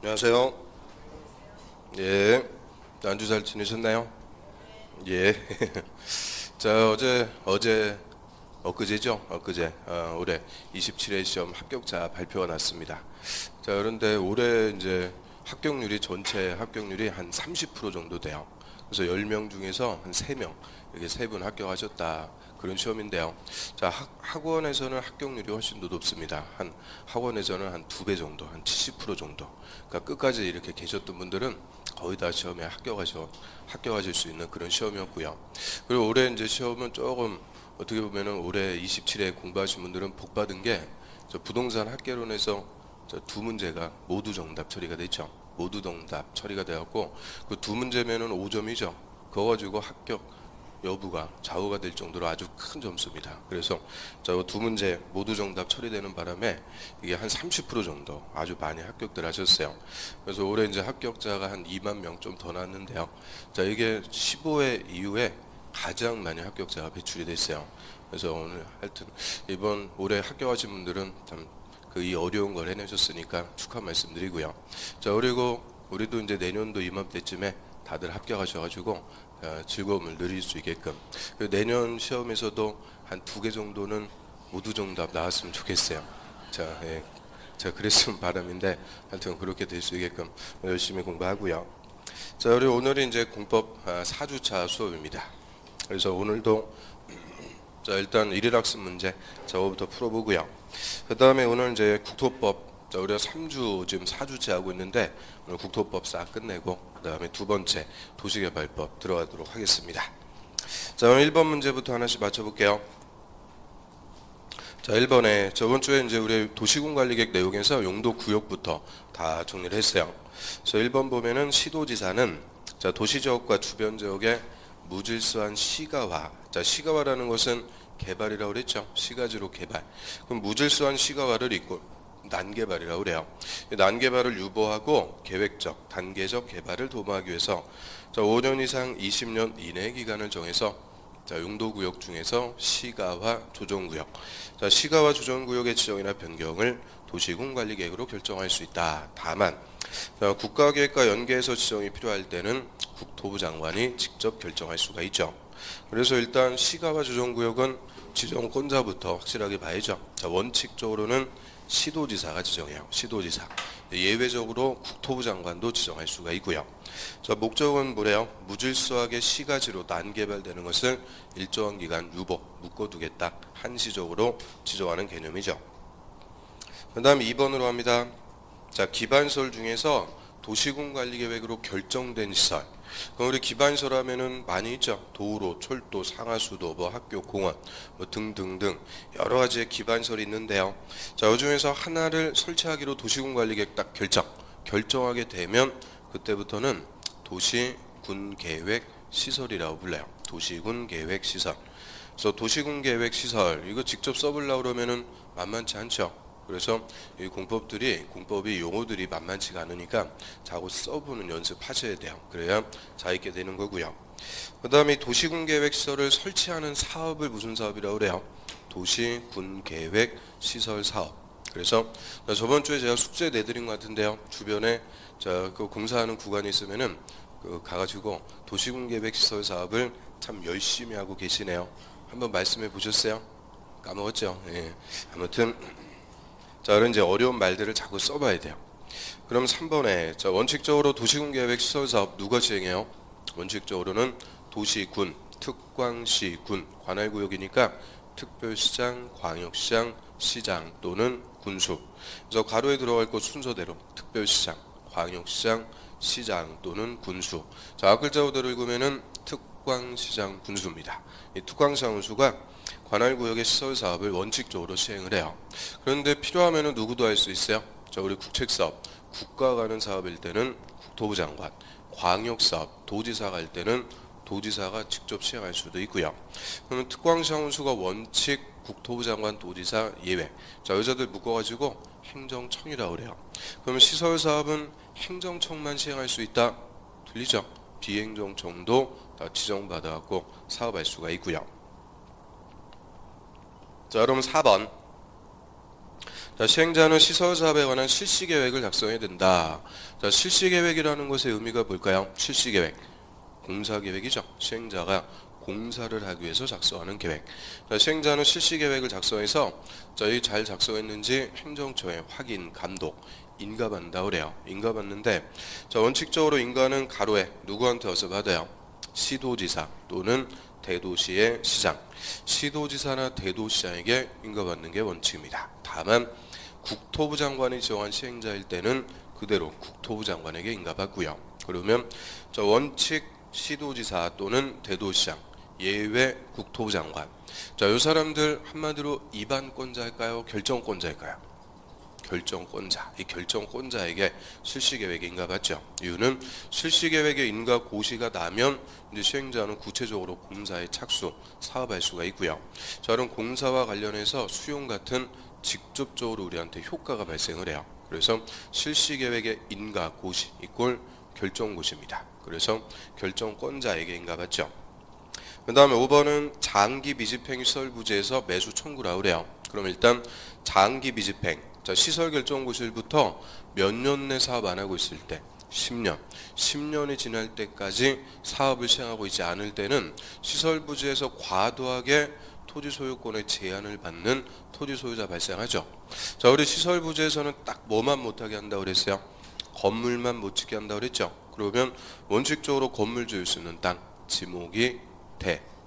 안녕하세요. 예. 안주 잘 지내셨나요? 예. 자, 엊그제죠? 엊그제, 올해 27회 시험 합격자 발표가 났습니다. 자, 그런데 올해 이제 전체 합격률이 한 30% 정도 돼요. 그래서 10명 중에서 한 3명, 이렇게 3분 합격하셨다. 그런 시험인데요. 자, 학원에서는 합격률이 훨씬 더 높습니다. 학원에서는 한 2배 정도, 한 70% 정도. 그러니까 끝까지 이렇게 계셨던 분들은 거의 다 시험에 합격하실 수 있는 그런 시험이었고요. 그리고 올해 이제 시험은 조금 어떻게 보면은 올해 27회 공부하신 분들은 복 받은 게 부동산 학개론에서 두 문제가 모두 정답 처리가 됐죠. 모두 정답 처리가 되었고 그 두 문제면은 5점이죠. 그거 가지고 합격 여부가 좌우가 될 정도로 아주 큰 점수입니다. 그래서 저 두 문제 모두 정답 처리되는 바람에 이게 한 30% 정도 아주 많이 합격들 하셨어요. 그래서 올해 이제 합격자가 한 2만 명 좀 더 났는데요. 자, 이게 15회 이후에 가장 많이 합격자가 배출이 됐어요. 그래서 오늘 하여튼 이번 올해 합격하신 분들은 참 이 어려운 걸 해내셨으니까 축하 말씀드리고요. 자, 그리고 우리도 이제 내년도 이맘때쯤에 다들 합격하셔가지고 즐거움을 누릴 수 있게끔 내년 시험에서도 한 2개 정도는 모두 정답 나왔으면 좋겠어요. 자, 예. 자, 그랬으면 바람인데 하여튼 그렇게 될 수 있게끔 열심히 공부하고요. 자, 우리 오늘은 이제 공법 4주차 수업입니다. 그래서 오늘도 자, 일단 일일학습 문제 저거부터 풀어보고요. 그 다음에 오늘 이제 국토법, 자, 우리가 3주 지금 4주째 하고 있는데 오늘 국토법 싹 끝내고 그 다음에 두 번째 도시개발법 들어가도록 하겠습니다. 자, 오늘 1번 문제부터 하나씩 맞춰볼게요. 자, 1번에 저번 주에 이제 우리 도시군관리계획 내용에서 용도 구역부터 다 정리를 했어요. 그래서 1번 보면은 시도지사는 자, 도시지역과 주변 지역의 무질서한 시가화. 자, 시가화라는 것은 개발이라고 그랬죠. 시가지로 개발. 그럼 무질서한 시가화를 잇고 난개발이라고 그래요. 난개발을 유보하고 계획적, 단계적 개발을 도모하기 위해서 자, 5년 이상 20년 이내 기간을 정해서 자, 용도구역 중에서 시가화 조정구역. 자, 시가화 조정구역의 지정이나 변경을 도시군관리계획으로 결정할 수 있다. 다만 자, 국가계획과 연계해서 지정이 필요할 때는 국토부 장관이 직접 결정할 수가 있죠. 그래서 일단 시가화 조정구역은 지정권자부터 확실하게 봐야죠. 자, 원칙적으로는 시도지사가 지정해요. 시도지사. 예외적으로 국토부 장관도 지정할 수가 있고요. 자, 목적은 뭐래요? 무질서하게 시가지로 난개발되는 것을 일정한 기간 유보, 묶어두겠다. 한시적으로 지정하는 개념이죠. 그 다음 2번으로 합니다. 자, 기반시설 중에서 도시군관리계획으로 결정된 시설. 그럼 우리 기반시설 하면은 많이 있죠. 도로, 철도, 상하수도, 학교, 공원 등등등 여러 가지의 기반시설이 있는데요. 자, 이 중에서 하나를 설치하기로 도시군관리계획 딱 결정하게 되면 그때부터는 도시군계획시설이라고 불러요. 도시군계획시설. 그래서 도시군계획시설 이거 직접 써보려고 그러면은 만만치 않죠. 그래서 이 공법이 용어들이 만만치가 않으니까 자꾸 써보는 연습하셔야 돼요. 그래야 자익게 되는 거고요. 그 다음에 도시군계획시설을 설치하는 사업을 무슨 사업이라고 그래요? 도시군계획시설 사업. 그래서 저번 주에 제가 숙제 내드린 것 같은데요. 주변에 그 공사하는 구간이 있으면은 가가지고 도시군계획시설 사업을 참 열심히 하고 계시네요. 한번 말씀해 보셨어요? 까먹었죠? 예. 아무튼 자, 그런 이제 어려운 말들을 자꾸 써봐야 돼요. 그럼 3번에 자, 원칙적으로 도시군계획 시설사업 누가 시행해요? 원칙적으로는 도시군, 특광시군, 관할구역이니까 특별시장, 광역시장, 시장 또는 군수. 그래서 가로에 들어갈 것 순서대로 특별시장, 광역시장, 시장 또는 군수. 자, 앞글자 그대로 읽으면은 특광시장 군수입니다. 이 특광시장 군수가 관할구역의 시설사업을 원칙적으로 시행을 해요. 그런데 필요하면 누구도 할 수 있어요. 자, 우리 국책사업, 국가가 하는 사업일 때는 국토부 장관, 광역사업, 도지사가 할 때는 도지사가 직접 시행할 수도 있고요. 그러면 특광시장군수가 원칙, 국토부 장관, 도지사 예외. 자, 여자들 묶어가지고 행정청이라고 그래요. 그러면 시설사업은 행정청만 시행할 수 있다. 들리죠? 비행정청도 다 지정받아갖고 사업할 수가 있고요. 자, 그럼 4번. 자, 시행자는 시설 사업에 관한 실시 계획을 작성해야 된다. 자, 실시 계획이라는 것의 의미가 뭘까요? 실시 계획, 공사 계획이죠. 시행자가 공사를 하기 위해서 작성하는 계획. 자, 시행자는 실시 계획을 작성해서 이 잘 작성했는지 행정처에 확인, 감독, 인가받는다 그래요. 인가받는데 자, 원칙적으로 인가는 가로에 누구한테 어서 받아요? 시도지사 또는 대도시의 시장. 시도지사나 대도시장에게 인가받는 게 원칙입니다. 다만 국토부 장관이 지정한 시행자일 때는 그대로 국토부 장관에게 인가받고요. 그러면 저 원칙 시도지사 또는 대도시장, 예외 국토부 장관. 자, 이 사람들 한마디로 입안권자일까요? 결정권자일까요? 결정권자. 이 결정권자에게 실시계획에 인가받죠. 이유는 실시계획에 인가 고시가 나면 이제 시행자는 구체적으로 공사에 착수, 사업할 수가 있고요. 자, 그럼 공사와 관련해서 수용 같은 직접적으로 우리한테 효과가 발생을 해요. 그래서 실시계획의 인가 고시 이꼴 결정고시입니다. 그래서 결정권자에게 인가받죠. 그 다음에 5번은 장기 미집행위 시설 부지에서 매수 청구라 그래요. 그럼 일단 장기 미집행, 자, 시설 결정고시부터 몇 년 내 사업 안 하고 있을 때 10년이 지날 때까지 사업을 시행하고 있지 않을 때는 시설 부지에서 과도하게 토지 소유권의 제한을 받는 토지 소유자 발생하죠. 자, 우리 시설 부지에서는 딱 뭐만 못하게 한다고 그랬어요? 건물만 못 짓게 한다고 그랬죠. 그러면 원칙적으로 건물 지을 수 있는 땅, 지목이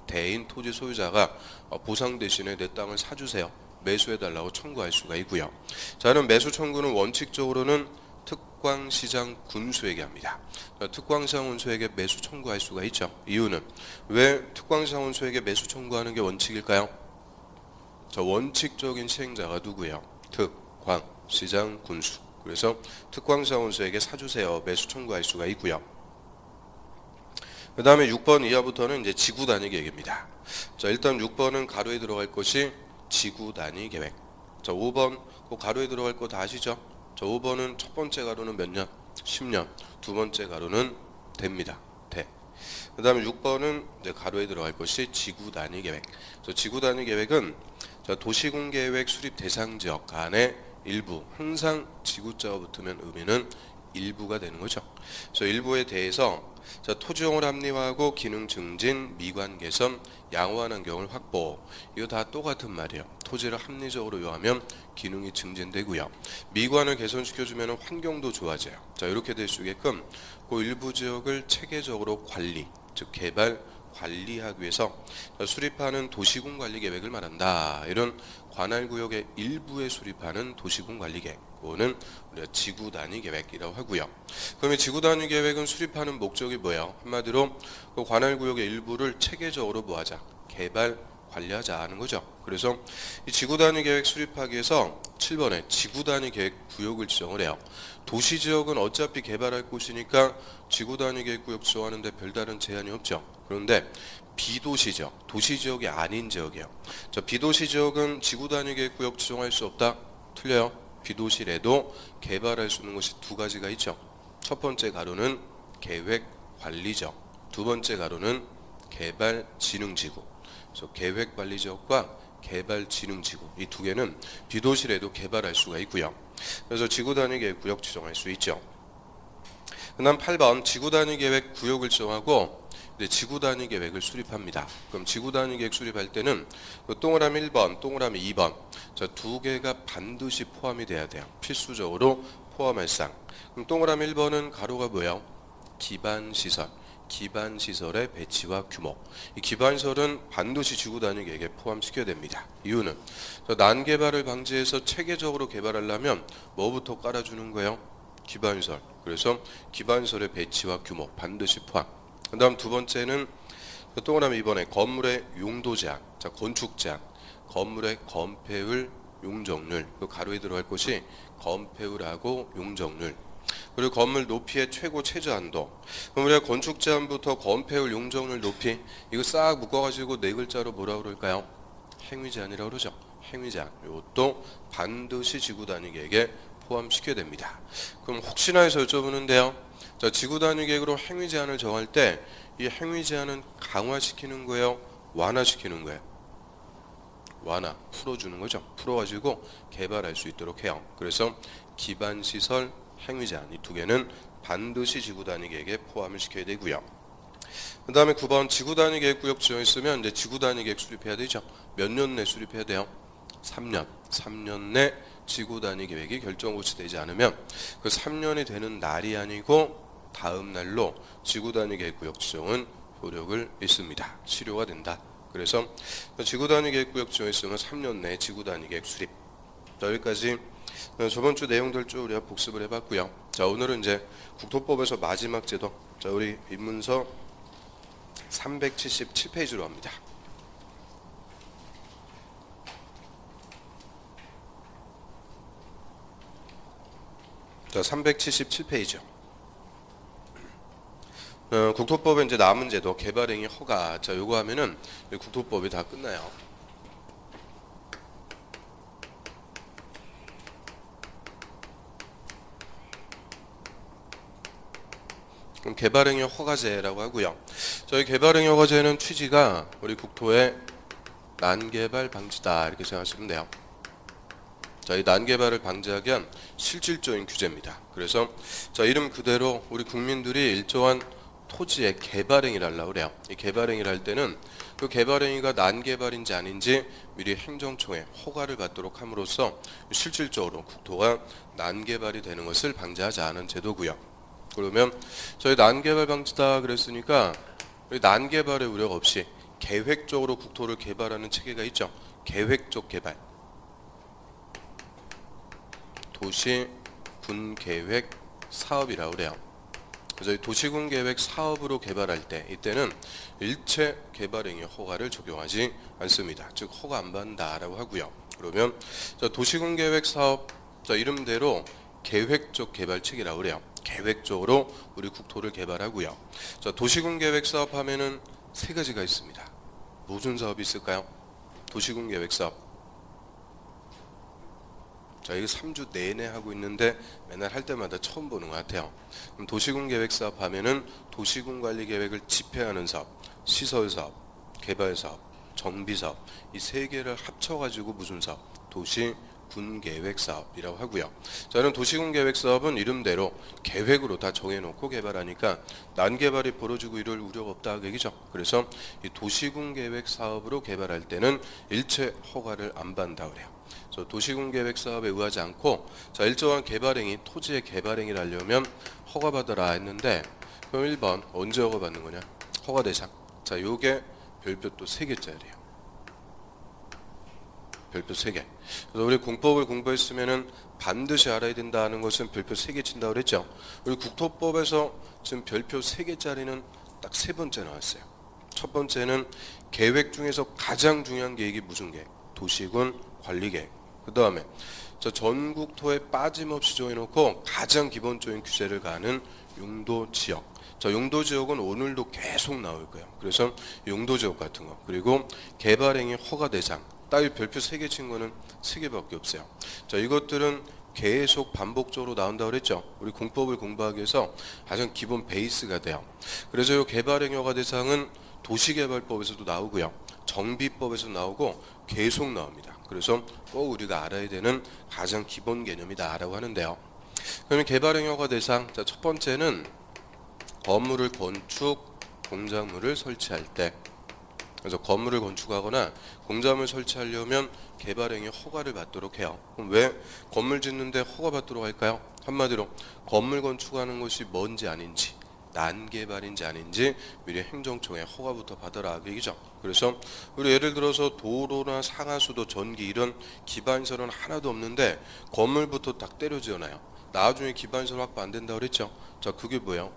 대인 토지 소유자가 보상 대신에 내 땅을 사주세요, 매수해달라고 청구할 수가 있고요. 자, 그럼 매수 청구는 원칙적으로는 특광시장 군수에게 합니다. 특광시장 군수에게 매수 청구할 수가 있죠. 이유는 왜 특광시장 군수에게 매수 청구하는 게 원칙일까요? 자, 원칙적인 시행자가 누구예요? 특광시장 군수. 그래서 특광시장 군수에게 사주세요, 매수 청구할 수가 있고요. 그 다음에 6번 이하부터는 이제 지구 단위 계획입니다. 자, 일단 6번은 가로에 들어갈 것이 지구 단위 계획. 자, 5번 그 가로에 들어갈 거 다 아시죠? 자, 5번은 첫 번째 가로는 몇 년? 10년. 두 번째 가로는 대입니다. 대. 그 다음에 6번은 이제 가로에 들어갈 것이 지구 단위 계획. 지구 단위 계획은 자, 도시공계획 수립 대상 지역 간의 일부, 항상 지구자가 붙으면 의미는 일부가 되는 거죠. 그래서 일부에 대해서 자, 토지용을 합리화하고 기능 증진, 미관 개선, 양호한 환경을 확보. 이거 다 똑같은 말이에요. 토지를 합리적으로 요하면 기능이 증진되고요. 미관을 개선시켜주면 환경도 좋아져요. 자, 이렇게 될 수 있게끔 그 일부 지역을 체계적으로 관리, 즉 개발, 관리하기 위해서 수립하는 도시군 관리 계획을 말한다. 이런 관할구역의 일부에 수립하는 도시군 관리 계획. 그거는 우리가 지구 단위 계획이라고 하고요. 그러면 지구 단위 계획은 수립하는 목적이 뭐예요? 한마디로 그 관할구역의 일부를 체계적으로 뭐하자? 개발, 관리하자 하는 거죠. 그래서 이 지구 단위 계획 수립하기 위해서 7번에 지구 단위 계획 구역을 지정을 해요. 도시 지역은 어차피 개발할 곳이니까 지구 단위 계획 구역 지정하는데 별다른 제한이 없죠. 그런데 비도시 지역, 도시 지역이 아닌 지역이에요. 자, 비도시 지역은 지구 단위 계획 구역 지정할 수 없다? 틀려요. 비도시래도 개발할 수 있는 것이 두 가지가 있죠. 첫 번째 가로는 계획 관리지역, 두 번째 가로는 개발 진흥지구. 그래서 계획 관리지역과 개발 진흥지구, 이 두 개는 비도시래도 개발할 수가 있고요. 그래서 지구 단위 계획 구역 지정할 수 있죠. 그다음 8번 지구 단위 계획 구역을 지정하고 지구 단위 계획을 수립합니다. 그럼 지구 단위 계획 수립할 때는 동그라미 1번, 동그라미 2번, 자, 두 개가 반드시 포함이 돼야 돼요. 필수적으로 포함할 사항. 그럼 동그라미 1번은 가로가 뭐예요? 기반시설. 기반시설의 배치와 규모. 이 기반시설은 반드시 지구 단위 계획에 포함시켜야 됩니다. 이유는 난개발을 방지해서 체계적으로 개발하려면 뭐부터 깔아주는 거예요? 기반시설. 그래서 기반시설의 배치와 규모 반드시 포함. 그 다음 두 번째는 동그라미 2번에 건물의 용도 제한. 자, 건축 제한. 건물의 건폐율, 용적률. 그 가로에 들어갈 것이 건폐율하고 용적률. 그리고 건물 높이의 최고 최저한도. 그럼 우리가 건축 제한부터 건폐율, 용적률, 높이 이거 싹 묶어가지고 네 글자로 뭐라고 그럴까요? 행위 제한이라고 그러죠. 행위 제한. 이것도 반드시 지구 단위 계획에 포함시켜야 됩니다. 그럼 혹시나 해서 여쭤보는데요. 자, 지구 단위 계획으로 행위 제한을 정할 때 이 행위 제한은 강화시키는 거예요? 완화시키는 거예요? 완화, 풀어주는 거죠. 풀어가지고 개발할 수 있도록 해요. 그래서 기반시설, 행위제한 이 두 개는 반드시 지구단위 계획에 포함을 시켜야 되고요. 그 다음에 9번 지구단위 계획 구역 지정이 있으면 이제 지구단위 계획 수립해야 되죠. 몇 년 내 수립해야 돼요? 3년. 3년 내 지구단위 계획이 결정 고치되지 않으면 그 3년이 되는 날이 아니고 다음 날로 지구단위 계획 구역 지정은 효력을 잃습니다. 실효가 된다. 그래서 지구단위 계획 구역 지정이 있으면 3년 내 지구단위 계획 수립. 자, 여기까지 저번 주 내용들 쭉 우리가 복습을 해봤고요. 자, 오늘은 이제 국토법에서 마지막 제도. 자, 우리 입문서 377페이지로 합니다. 자, 377페이지요. 국토법에 이제 남은 제도 개발행위 허가. 자, 요거 하면은 국토법이 다 끝나요. 그럼 개발행위 허가제라고 하고요. 저희 개발행위 허가제는 취지가 우리 국토의 난개발 방지다 이렇게 생각하시면 돼요. 자, 이 난개발을 방지하기 위한 실질적인 규제입니다. 그래서 자, 이름 그대로 우리 국민들이 일정한 토지의 개발행위를 하려고 그래요. 이 개발행위를 할 때는 그 개발행위가 난개발인지 아닌지 미리 행정청에 허가를 받도록 함으로써 실질적으로 국토가 난개발이 되는 것을 방지하자는 제도고요. 그러면 저희 난개발 방지다 그랬으니까 난개발의 우려 없이 계획적으로 국토를 개발하는 체계가 있죠. 계획적 개발. 도시군 계획 사업이라고 그래요. 그래서 도시군 계획 사업으로 개발할 때 이때는 일체 개발행위 허가를 적용하지 않습니다. 즉 허가 안 받는다라고 하고요. 그러면 도시군 계획 사업 이름대로 계획적 개발 체계라고 그래요. 계획적으로 우리 국토를 개발하고요. 자, 도시군 계획 사업 하면은 세 가지가 있습니다. 무슨 사업이 있을까요? 도시군 계획 사업. 자, 이거 3주 내내 하고 있는데 맨날 할 때마다 처음 보는 것 같아요. 그럼 도시군 계획 사업 하면은 도시군 관리 계획을 집행하는 사업, 시설 사업, 개발 사업, 정비 사업 이 세 개를 합쳐가지고 무슨 사업? 도시군 계획 사업이라고 하고요. 저는 도시군 계획 사업은 이름대로 계획으로 다 정해놓고 개발하니까 난개발이 벌어지고 이럴 우려가 없다 그 얘기죠. 그래서 이 도시군 계획 사업으로 개발할 때는 일체 허가를 안 받는다 그래요. 도시군 계획 사업에 의하지 않고 자, 일정한 개발행위, 토지의 개발행위를 하려면 허가받아라 했는데 그럼 1번 언제 허가받는 거냐? 허가 대상. 자, 요게 별표 또 3개짜리예요. 별표 3개. 그래서 우리 공법을 공부했으면은 반드시 알아야 된다는 것은 별표 3개 친다고 그랬죠. 우리 국토법에서 지금 별표 3개짜리는 딱 3번째 나왔어요. 첫 번째는 계획 중에서 가장 중요한 계획이 무슨 계획? 도시군 관리 계획. 그 다음에 전국토에 빠짐없이 정해놓고 가장 기본적인 규제를 가하는 용도지역. 자, 용도지역은 오늘도 계속 나올 거예요. 그래서 용도지역 같은 거. 그리고 개발행위 허가 대상. 따위 별표 3개 친 거는 3개밖에 없어요. 자, 이것들은 계속 반복적으로 나온다고 그랬죠. 우리 공법을 공부하기 위해서 가장 기본 베이스가 돼요. 그래서 이 개발행위 허가 대상은 도시개발법에서도 나오고요. 정비법에서 나오고 계속 나옵니다. 그래서 꼭 우리가 알아야 되는 가장 기본 개념이다라고 하는데요. 그러면 개발행위 허가 대상, 자, 첫 번째는 건물을 건축, 공작물을 설치할 때. 그래서 건물을 건축하거나 공작물을 설치하려면 개발행위 허가를 받도록 해요. 그럼 왜 건물 짓는데 허가 받도록 할까요? 한마디로 건물 건축하는 것이 뭔지 아닌지, 난개발인지 아닌지 미리 행정청에 허가부터 받아라 그 얘기죠. 그래서 우리 예를 들어서 도로나 상하수도, 전기 이런 기반시설은 하나도 없는데 건물부터 딱 때려 지어놔요. 나중에 기반시설 확보 안 된다고 그랬죠. 자, 그게 뭐예요?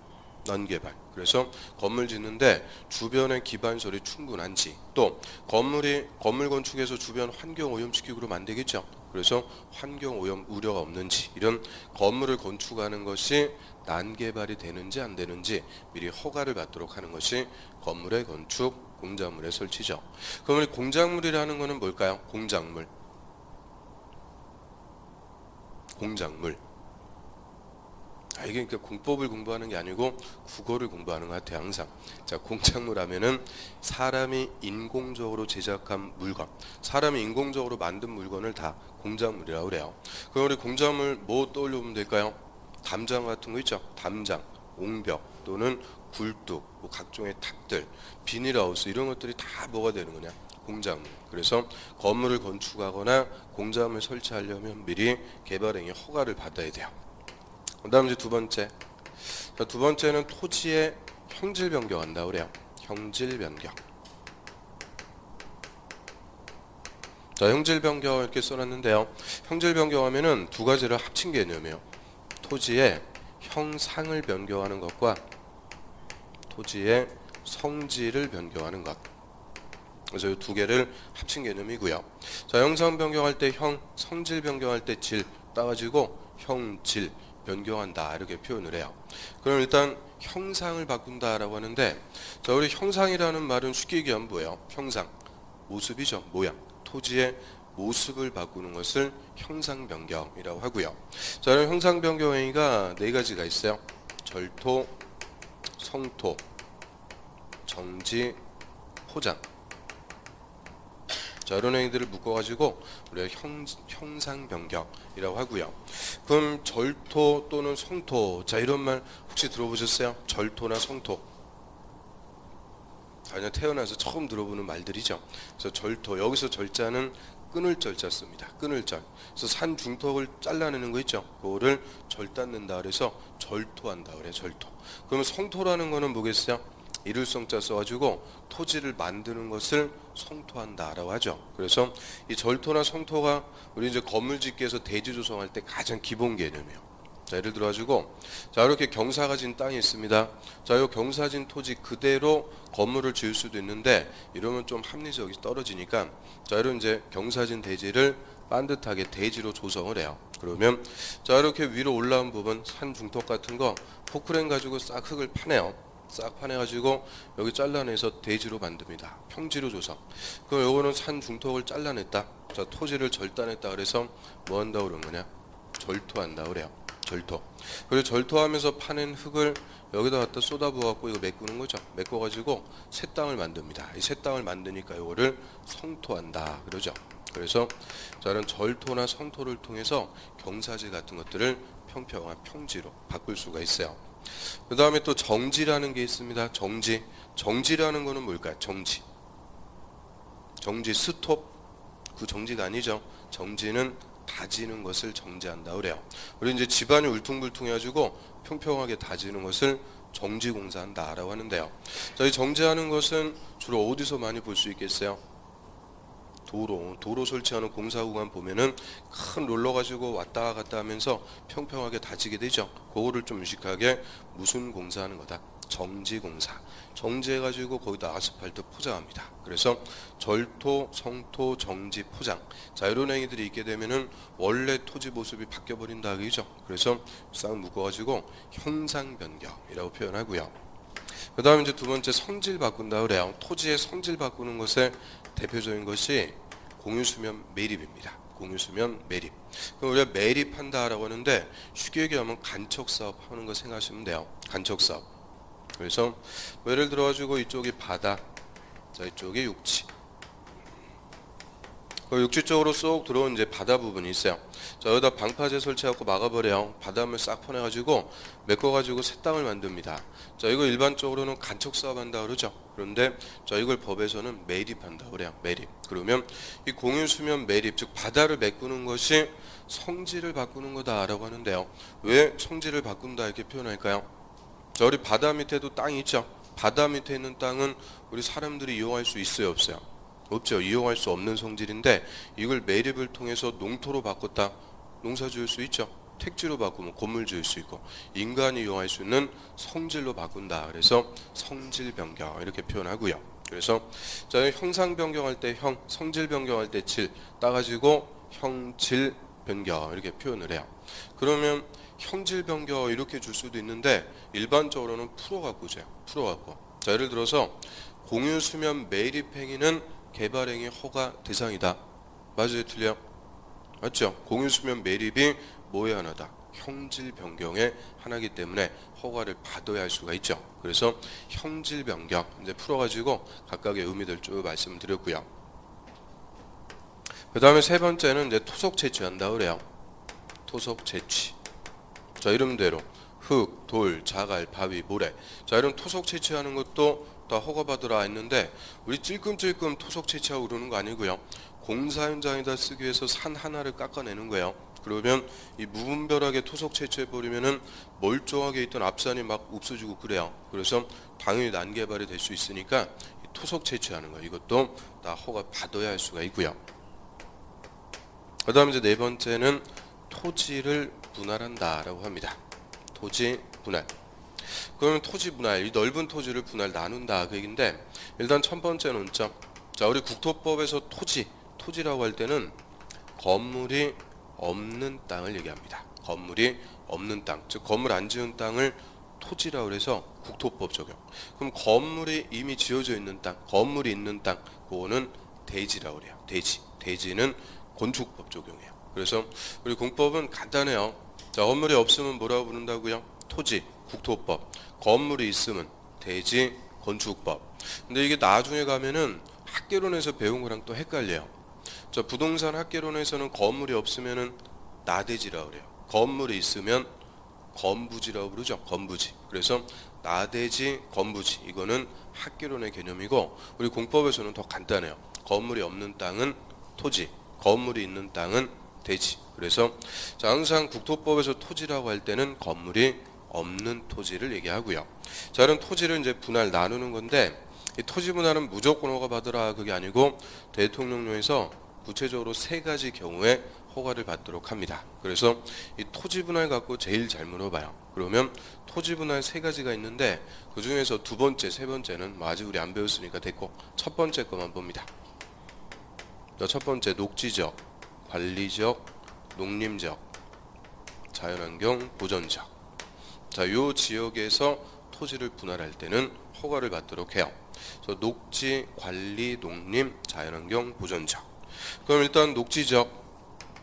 난개발. 그래서 건물 짓는데 주변의 기반시설이 충분한지, 또 건물 건축해서 주변 환경 오염시키고 그러면 안 되겠죠. 그래서 환경 오염 우려가 없는지, 이런 건물을 건축하는 것이 난개발이 되는지 안 되는지 미리 허가를 받도록 하는 것이 건물의 건축, 공작물의 설치죠. 그럼 우리 공작물이라는 것은 뭘까요? 공작물. 이게 그러니까 공법을 공부하는 게 아니고 국어를 공부하는 것 같아요, 항상. 자, 공작물 하면은 사람이 인공적으로 제작한 물건, 사람이 인공적으로 만든 물건을 다 공작물이라고 그래요. 그럼 우리 공작물 뭐 떠올려보면 될까요? 담장 같은 거 있죠? 담장, 옹벽 또는 굴뚝, 뭐 각종의 탑들, 비닐하우스 이런 것들이 다 뭐가 되는 거냐? 공작물. 그래서 건물을 건축하거나 공작물 설치하려면 미리 개발행위 허가를 받아야 돼요. 그 다음 이제 두 번째. 자, 두 번째는 토지의 형질 변경한다고 그래요. 형질 변경. 자, 형질 변경 이렇게 써놨는데요. 형질 변경하면은 두 가지를 합친 개념이에요. 토지의 형상을 변경하는 것과 토지의 성질을 변경하는 것. 그래서 이 두 개를 합친 개념이고요. 자, 형상 변경할 때 형, 성질 변경할 때 질 따가지고 형질 변경한다 이렇게 표현을 해요. 그럼 일단 형상을 바꾼다라고 하는데, 자, 우리 형상이라는 말은 쉽게 얘기하면 뭐예요? 형상, 모습이죠, 모양. 토지의 모습을 바꾸는 것을 형상 변경이라고 하고요. 자, 그럼 형상 변경 행위가 네 가지가 있어요. 절토, 성토, 정지, 포장. 자, 이런 행위들을 묶어가지고 우리가 형상 변경이라고 하고요. 그럼 절토 또는 성토, 자, 이런 말 혹시 들어보셨어요? 절토나 성토. 그냥 태어나서 처음 들어보는 말들이죠. 그래서 절토, 여기서 절자는 끊을 절자 씁니다. 끊을 절. 그래서 산 중턱을 잘라내는 거 있죠. 그거를 절단낸다 그래서 절토한다 그래. 절토. 그러면 성토라는 거는 뭐겠어요? 이룰성자 써가지고 토지를 만드는 것을 성토한다라고 하죠. 그래서 이 절토나 성토가 우리 이제 건물 짓기 위해서 대지 조성할 때 가장 기본 개념이에요. 자, 예를 들어가지고, 자, 이렇게 경사가 진 땅이 있습니다. 자, 이 경사진 토지 그대로 건물을 지을 수도 있는데, 이러면 좀 합리적이 떨어지니까, 자, 이런 이제 경사진 대지를 반듯하게 대지로 조성을 해요. 그러면, 자, 이렇게 위로 올라온 부분, 산 중턱 같은 거, 포크레인 가지고 싹 흙을 파내요. 싹 파내가지고 여기 잘라내서 대지로 만듭니다. 평지로 조성. 그럼 요거는 산 중턱을 잘라냈다. 자, 토지를 절단했다. 그래서 뭐 한다고 그러는 거냐? 절토한다 그래요. 절토. 그리고 절토하면서 파낸 흙을 여기다 갖다 쏟아부어갖고 이거 메꾸는 거죠. 메꿔가지고 새 땅을 만듭니다. 이 새 땅을 만드니까 이거를 성토한다 그러죠. 그래서 자, 이런 절토나 성토를 통해서 경사지 같은 것들을 평평한 평지로 바꿀 수가 있어요. 그 다음에 또 정지라는 게 있습니다. 정지. 정지라는 거는 뭘까요? 정지. 정지, 스톱. 그 정지가 아니죠. 정지는 다지는 것을 정지한다 그래요. 우리 이제 집안이 울퉁불퉁해가지고 평평하게 다지는 것을 정지공사한다라고 하는데요. 자, 이 정지하는 것은 주로 어디서 많이 볼 수 있겠어요? 도로 설치하는 공사구간 보면은 큰 롤러 가지고 왔다 갔다 하면서 평평하게 다지게 되죠. 그거를 좀 유식하게 무슨 공사하는 거다? 정지공사. 정지해가지고 거기다 아스팔트 포장합니다. 그래서 절토, 성토, 정지, 포장. 자, 이런 행위들이 있게 되면은 원래 토지 모습이 바뀌어버린다 그죠. 그래서 싹 묶어가지고 형상 변경이라고 표현하고요. 그 다음에 이제 두 번째 성질 바꾼다 그래요. 토지의 성질 바꾸는 것에 대표적인 것이 공유수면 매립입니다. 공유수면 매립. 그럼 우리가 매립한다라고 하는데 쉽게 얘기하면 간척사업 하는 거 생각하시면 돼요. 간척사업. 그래서 뭐 예를 들어가지고 이쪽이 바다, 자, 이쪽이 육지. 그 육지 쪽으로 쏙 들어온 이제 바다 부분이 있어요. 자, 여기다 방파제 설치하고 막아버려요. 바닷물 싹 퍼내가지고 메꿔가지고 새 땅을 만듭니다. 자, 이거 일반적으로는 간척 사업 한다 그러죠. 그런데 자, 이걸 법에서는 매립한다 그래요. 매립. 그러면 이 공유수면 매립, 즉 바다를 메꾸는 것이 성질을 바꾸는 거다라고 하는데요. 왜 성질을 바꾼다 이렇게 표현할까요? 자, 우리 바다 밑에도 땅이 있죠. 바다 밑에 있는 땅은 우리 사람들이 이용할 수 있어요, 없어요? 없죠. 이용할 수 없는 성질인데 이걸 매립을 통해서 농토로 바꿨다. 농사 지을 수 있죠. 택지로 바꾸면 건물 지을 수 있고 인간이 이용할 수 있는 성질로 바꾼다. 그래서 성질 변경 이렇게 표현하고요. 그래서 자, 형상 변경할 때 형, 성질 변경할 때 질 따가지고 형질 변경 이렇게 표현을 해요. 그러면 형질 변경 이렇게 줄 수도 있는데 일반적으로는 풀어갖고 줘요. 풀어갖고. 자, 예를 들어서 공유수면 매립 행위는 개발행위 허가 대상이다. 맞아요? 틀려요? 맞죠? 공유수면 매립이 뭐에 하나다? 형질 변경의 하나이기 때문에 허가를 받아야 할 수가 있죠. 그래서 형질 변경 이제 풀어가지고 각각의 의미들 쭉 말씀을 드렸고요. 그 다음에 세 번째는 이제 토속 채취한다 그래요. 토속 채취. 자, 이름대로 흙, 돌, 자갈, 바위, 모래. 자, 이런 토속 채취하는 것도 다 허가받으라 했는데 우리 찔끔찔끔 토속 채취하고 그러는 거 아니고요. 공사 현장에다 쓰기 위해서 산 하나를 깎아내는 거예요. 그러면 이 무분별하게 토속 채취해 버리면은 멀쩡하게 있던 앞산이 막 없어지고 그래요. 그래서 당연히 난개발이 될 수 있으니까 이 토속 채취하는 거 이것도 다 허가 받아야 할 수가 있고요. 그다음 이제 네 번째는 토지를 분할한다라고 합니다. 토지 분할. 그러면 토지 분할, 이 넓은 토지를 분할 나눈다 그 얘기인데 일단 첫 번째 논점. 자, 우리 국토법에서 토지라고 할 때는 건물이 없는 땅을 얘기합니다. 건물이 없는 땅, 즉 건물 안 지은 땅을 토지라고 해서 국토법 적용. 그럼 건물이 이미 지어져 있는 땅, 건물이 있는 땅, 그거는 대지라고 그래요. 대지는 건축법 적용이에요. 그래서 우리 공법은 간단해요. 자, 건물이 없으면 뭐라고 부른다고요? 토지, 국토법. 건물이 있으면 대지, 건축법. 근데 이게 나중에 가면은 학개론에서 배운 거랑 또 헷갈려요. 자, 부동산 학개론에서는 건물이 없으면은 나대지라고 그래요. 건물이 있으면 건부지라고 부르죠. 건부지. 그래서 나대지, 건부지. 이거는 학개론의 개념이고 우리 공법에서는 더 간단해요. 건물이 없는 땅은 토지, 건물이 있는 땅은 대지. 그래서 자, 항상 국토법에서 토지라고 할 때는 건물이 없는 토지를 얘기하고요. 자, 이런 토지를 이제 분할 나누는 건데 이 토지 분할은 무조건 허가 받으라 그게 아니고 대통령령에서 구체적으로 세 가지 경우에 허가를 받도록 합니다. 그래서 이 토지 분할 갖고 제일 잘 물어봐요. 그러면 토지 분할 세 가지가 있는데 그 중에서 두 번째, 세 번째는 뭐 아직 우리 안 배웠으니까 됐고 첫 번째 것만 봅니다. 자, 첫 번째 녹지적, 관리적, 농림적, 자연환경 보전적. 자, 요 지역에서 토지를 분할할 때는 허가를 받도록 해요. 그래서 녹지, 관리, 농림, 자연환경 보전적. 그럼 일단 녹지적.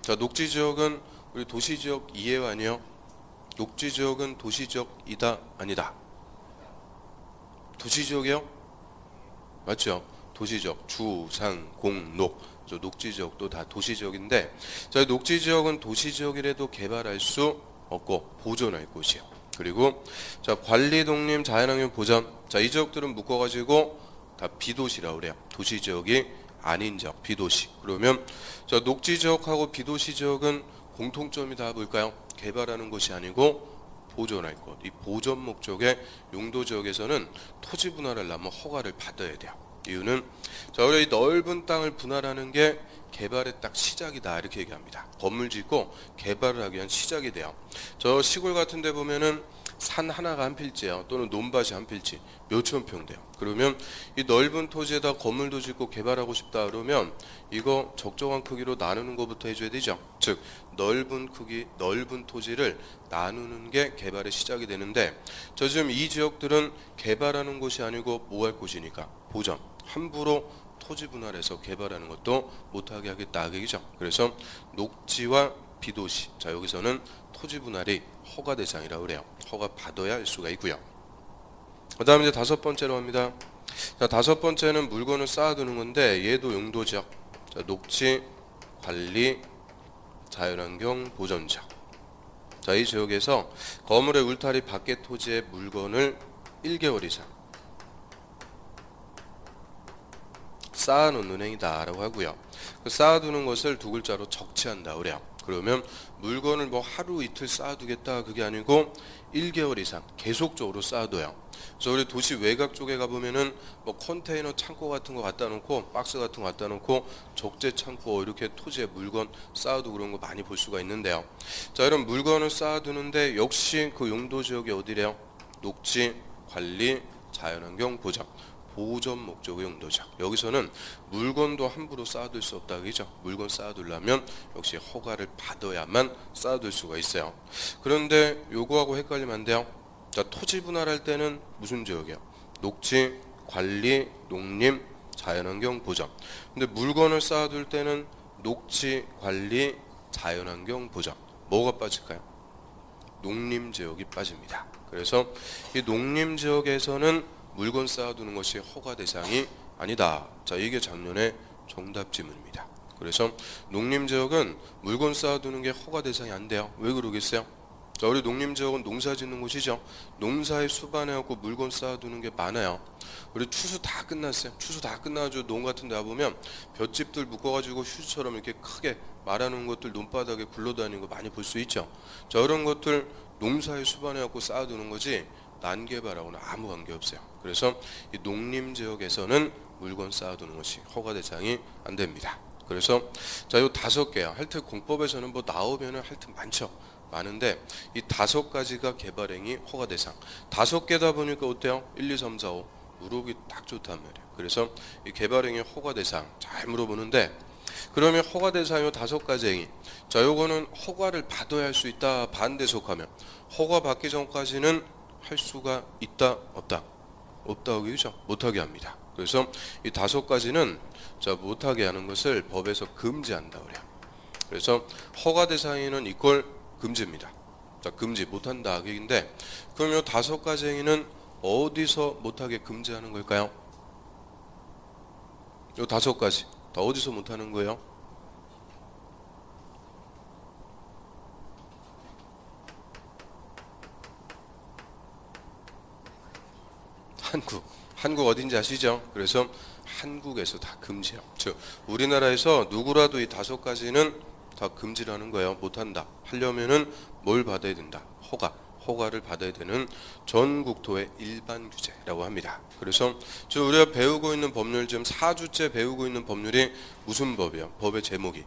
자, 녹지지역은 우리 도시지역 이해요 아니요? 녹지지역은 도시지역이다 아니다? 도시지역이요? 맞죠? 도시지역 주, 산, 공, 녹. 녹지지역도 다 도시지역인데 자, 녹지지역은 도시지역이라도 개발할 수 없고 보존할 곳이에요. 그리고 자, 관리, 농림, 자연환경 보전. 자, 이 지역들은 묶어가지고 다 비도시라고 그래요. 도시지역이 아닌 지역, 비도시. 그러면 자, 녹지지역하고 비도시지역은 공통점이 다 뭘까요? 개발하는 곳이 아니고 보존할 것. 이 보존 목적의 용도지역에서는 토지 분할하려면 허가를 받아야 돼요. 이유는 자, 우리 이 넓은 땅을 분할하는 게 개발의 딱 시작이다 이렇게 얘기합니다. 건물 짓고 개발을 하기 위한 시작이 돼요. 저 시골 같은 데 보면은 산 하나가 한 필지예요. 또는 논밭이 한 필지 몇천 평 돼요. 그러면 이 넓은 토지에다 건물도 짓고 개발하고 싶다 그러면 이거 적정한 크기로 나누는 것부터 해줘야 되죠. 즉 넓은 크기, 넓은 토지를 나누는 게 개발의 시작이 되는데 저 지금 이 지역들은 개발하는 곳이 아니고 뭐 할 곳이니까 보전. 함부로 토지 분할해서 개발하는 것도 못하게 하겠다 그 얘기죠. 그래서 녹지와 비도시. 자, 여기서는 토지 분할이 허가 대상이라고 그래요. 허가 받아야 할 수가 있고요. 그 다음에 이제 다섯 번째로 합니다. 자, 다섯 번째는 물건을 쌓아두는 건데 얘도 용도지역. 자, 녹지, 관리, 자연환경 보전지역. 자, 이 지역에서 건물의 울타리 밖의 토지의 물건을 1개월 이상 쌓아놓는 행위다라고 하고요. 그 쌓아두는 것을 두 글자로 적치한다 그래요. 그러면 물건을 뭐 하루 이틀 쌓아두겠다 그게 아니고 1개월 이상 계속적으로 쌓아둬요. 그래서 우리 도시 외곽 쪽에 가보면은 뭐 컨테이너 창고 같은 거 갖다 놓고 박스 같은 거 갖다 놓고 적재 창고 이렇게 토지에 물건 쌓아두고 그런 거 많이 볼 수가 있는데요. 자, 이런 물건을 쌓아두는데 역시 그 용도 지역이 어디래요? 녹지, 관리, 자연환경 보전. 보전 목적의 용도죠. 여기서는 물건도 함부로 쌓아둘 수 없다 그죠? 물건 쌓아두려면 역시 허가를 받아야만 쌓아둘 수가 있어요. 그런데 요거하고 헷갈리면 안 돼요. 자, 토지 분할할 때는 무슨 지역이요? 녹지, 관리, 농림, 자연환경 보전. 근데 물건을 쌓아둘 때는 녹지, 관리, 자연환경 보전. 뭐가 빠질까요? 농림지역이 빠집니다. 그래서 이 농림지역에서는 물건 쌓아두는 것이 허가 대상이 아니다. 자, 이게 작년에 정답 지문입니다. 그래서 농림지역은 물건 쌓아두는 게 허가 대상이 안 돼요. 왜 그러겠어요? 자, 우리 농림지역은 농사 짓는 곳이죠. 농사에 수반해갖고 물건 쌓아두는 게 많아요. 우리 추수 다 끝났어요. 추수 다 끝나가지고 농 같은 데 와보면 볏짚들 묶어가지고 휴지처럼 이렇게 크게 말아놓은 것들 논바닥에 굴러다니는 거 많이 볼 수 있죠. 자, 이런 것들 농사에 수반해갖고 쌓아두는 거지 난개발하고는 아무 관계없어요. 그래서 이 농림지역에서는 물건 쌓아두는 것이 허가 대상이 안 됩니다. 그래서 자, 요 5개야. 하여튼 공법에서는 뭐 나오면은 하여튼 많은데 이 5가지가 개발행위 허가 대상. 5개다 보니까 어때요? 1, 2, 3, 4, 5 물어보기 딱 좋단 말이에요. 그래서 이 개발행위 허가 대상 잘 물어보는데 그러면 허가 대상이 5가지 행위. 자, 요거는 허가를 받아야 할 수 있다. 반대 속하면 허가 받기 전까지는 할 수가 있다 없다? 없다고 그죠? 못하게 합니다. 그래서 이 5가지는 자, 못하게 하는 것을 법에서 금지한다 그래요. 그래서 허가 대상에는 이걸 금지입니다. 자, 금지 못한다 얘기인데 그럼 이 5가지 행위는 어디서 못하게 금지하는 걸까요? 이 5가지 다 어디서 못하는 거예요? 한국 어딘지 아시죠? 그래서 한국에서 다 금지해요. 즉 우리나라에서 누구라도 이 5가지는 다 금지라는 거예요. 못한다. 하려면은 뭘 받아야 된다? 허가를 받아야 되는 전국토의 일반 규제라고 합니다. 그래서 지금 우리가 배우고 있는 법률, 지금 4주째 배우고 있는 법률이 무슨 법이에요? 법의 제목이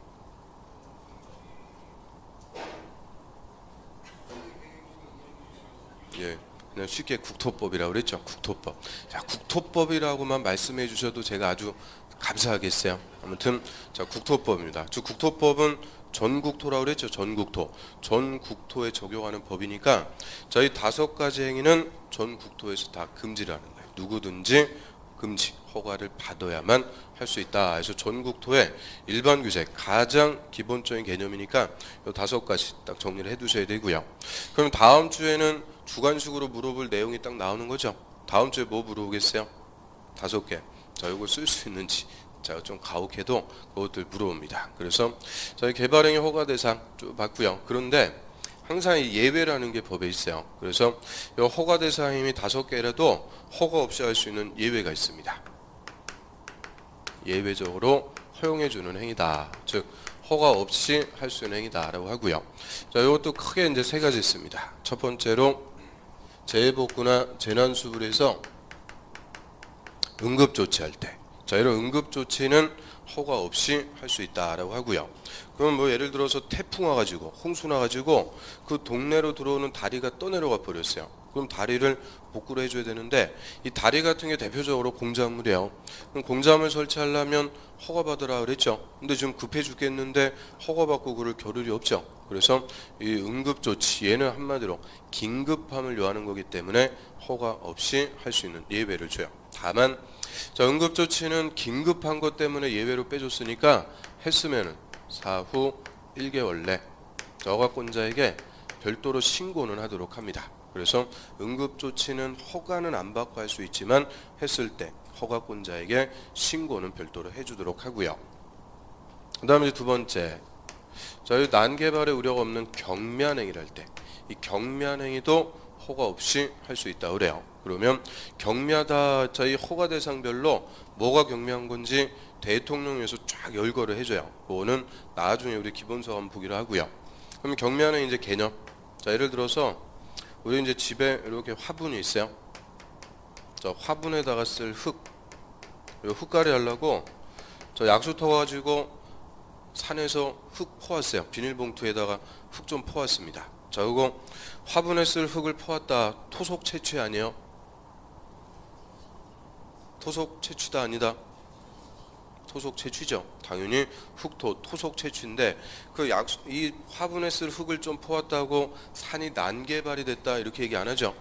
예, 그냥 쉽게 국토법이라고 그랬죠. 국토법. 자, 국토법이라고만 말씀해 주셔도 제가 아주 감사하겠어요. 아무튼 자, 국토법입니다. 즉 국토법은 전국토라고 그랬죠. 전국토에 적용하는 법이니까 저희 5가지 행위는 전국토에서 다 금지라는 거예요. 누구든지 금지 허가를 받아야만 할 수 있다. 그래서 전국토의 일반 규제 가장 기본적인 개념이니까 이 5가지 딱 정리를 해두셔야 되고요. 그럼 다음 주에는 주관식으로 물어볼 내용이 딱 나오는 거죠. 다음 주에 뭐 물어보겠어요? 5개. 자, 이걸 쓸 수 있는지. 자, 좀 가혹해도 그것들 물어봅니다. 그래서 저희 개발행위 허가 대상 쭉 봤고요. 그런데 항상 이 예외라는 게 법에 있어요. 그래서 이 허가 대상이 5개라도 허가 없이 할 수 있는 예외가 있습니다. 예외적으로 허용해주는 행위다. 즉 허가 없이 할 수 있는 행위다라고 하고요. 자, 이것도 크게 이제 3가지 있습니다. 첫 번째로 재해복구나 재난수불에서 응급조치할 때. 자, 이런 응급조치는 허가 없이 할 수 있다라고 하고요. 그럼 뭐 예를 들어서 태풍 와가지고 홍수 나가지고 그 동네로 들어오는 다리가 떠내려가 버렸어요. 그럼 다리를 복구를 해줘야 되는데 이 다리 같은 게 대표적으로 공작물이에요. 그럼 공작물 설치하려면 허가 받으라 그랬죠. 근데 지금 급해 죽겠는데 허가 받고 그럴 겨를이 없죠. 그래서 이 응급조치 얘는 한마디로 긴급함을 요하는 거기 때문에 허가 없이 할 수 있는 예외를 줘요. 다만 자, 응급조치는 긴급한 것 때문에 예외로 빼줬으니까 했으면은 사후 1개월 내 허가권자에게 별도로 신고는 하도록 합니다. 그래서 응급조치는 허가는 안 받고 할 수 있지만 했을 때 허가권자에게 신고는 별도로 해주도록 하고요. 그 다음에 2번째, 자, 이 난개발의 우려가 없는 경미행위를 할 때 이 경미행위도 허가 없이 할 수 있다 그래요. 그러면 경미하다, 저희 허가 대상별로 뭐가 경미한 건지 대통령에서 쫙 열거를 해줘요. 그거는 나중에 우리 기본서 한번 보기로 하고요. 그럼 경미하는 이제 개념. 자, 예를 들어서 우리 이제 집에 이렇게 화분이 있어요. 저 화분에다가 쓸 흙, 흙갈이 하려고 저 약수 터가지고 산에서 흙 퍼왔어요. 비닐봉투에다가 흙 좀 퍼왔습니다. 자, 이거 화분에 쓸 흙을 퍼왔다. 토속 채취 아니에요? 토속 채취다 아니다? 토속 채취죠. 당연히 흙토 토속 채취인데 이 화분에 쓸 흙을 좀 퍼왔다고 산이 난개발이 됐다 이렇게 얘기 안 하죠.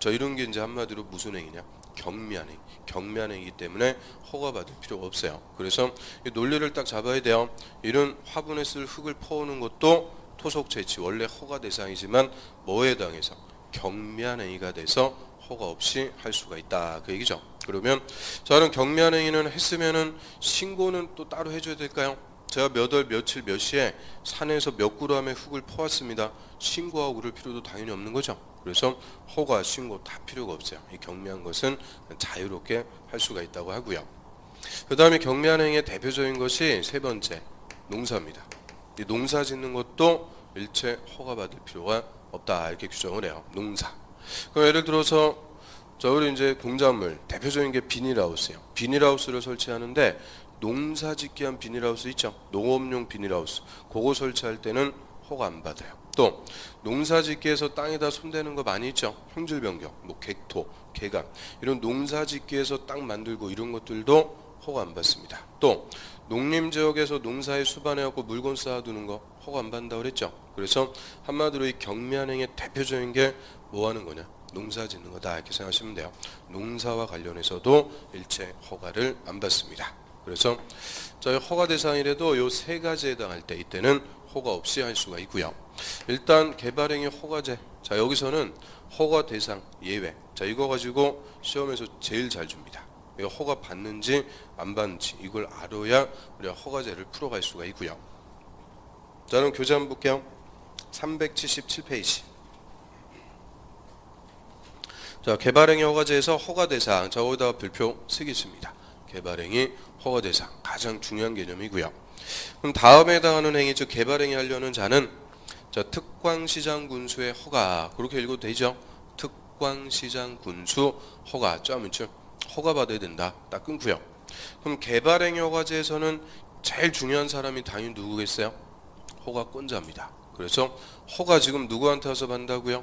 저 이런 게 이제 한마디로 무슨 행위냐? 경미한 행위. 경미한 행위이기 때문에 허가받을 필요가 없어요. 그래서 이 논리를 딱 잡아야 돼요. 이런 화분에 쓸 흙을 퍼오는 것도 토속 채취 원래 허가 대상이지만 뭐에 해당해서 경미한 행위가 돼서 허가 없이 할 수가 있다 그 얘기죠. 그러면 저는 경미한 행위는 했으면은 신고는 또 따로 해줘야 될까요? 제가 몇 월 며칠 몇 시에 산에서 몇 그램의 흙을 퍼왔습니다. 신고하고 그럴 필요도 당연히 없는 거죠. 그래서 허가, 신고 다 필요가 없어요. 이 경미한 것은 자유롭게 할 수가 있다고 하고요. 그 다음에 경미한 행위의 대표적인 것이 세 번째 농사입니다. 이 농사 짓는 것도 일체 허가받을 필요가 없다 이렇게 규정을 해요. 농사. 그럼 예를 들어서 우리 이제 공작물 대표적인 게 비닐하우스예요. 비닐하우스를 설치하는데 농사 짓기 위한 비닐하우스 있죠. 농업용 비닐하우스. 그거 설치할 때는 허가 안 받아요. 또 농사 짓기 위해서 땅에다 손대는 거 많이 있죠. 형질 변경, 뭐 객토, 개간 이런 농사 짓기 위해서 땅 만들고 이런 것들도 허가 안 받습니다. 또 농림지역에서 농사에 수반해갖고 물건 쌓아두는 거 허가 안 받는다고 그랬죠. 그래서 한마디로 이 경미한 행위의 대표적인 게 뭐 하는 거냐? 농사 짓는 거다 이렇게 생각하시면 돼요. 농사와 관련해서도 일체 허가를 안 받습니다. 그래서 저희 허가 대상이라도 요 세 가지에 해당할 때 이때는 허가 없이 할 수가 있고요. 일단 개발행위 허가제. 자 여기서는 허가 대상 예외. 자 이거 가지고 시험에서 제일 잘 줍니다. 허가 받는지 안 받는지 이걸 알아야 우리가 허가제를 풀어갈 수가 있고요. 자 그럼 교재 한번 볼게요. 377페이지. 자 개발행위 허가제에서 허가 대상. 자 거기다가 별표 쓰겠습니다. 개발행위 허가 대상 가장 중요한 개념이고요. 그럼 다음에 해당하는 행위 즉 개발행위 하려는 자는 자 특광시장 군수의 허가 그렇게 읽어도 되죠. 특광시장 군수 허가 점인줄 허가 받아야 된다. 딱 끊고요. 그럼 개발행위 허가제에서는 제일 중요한 사람이 당연히 누구겠어요? 허가권자입니다. 그래서 허가 지금 누구한테 와서 받는다고요?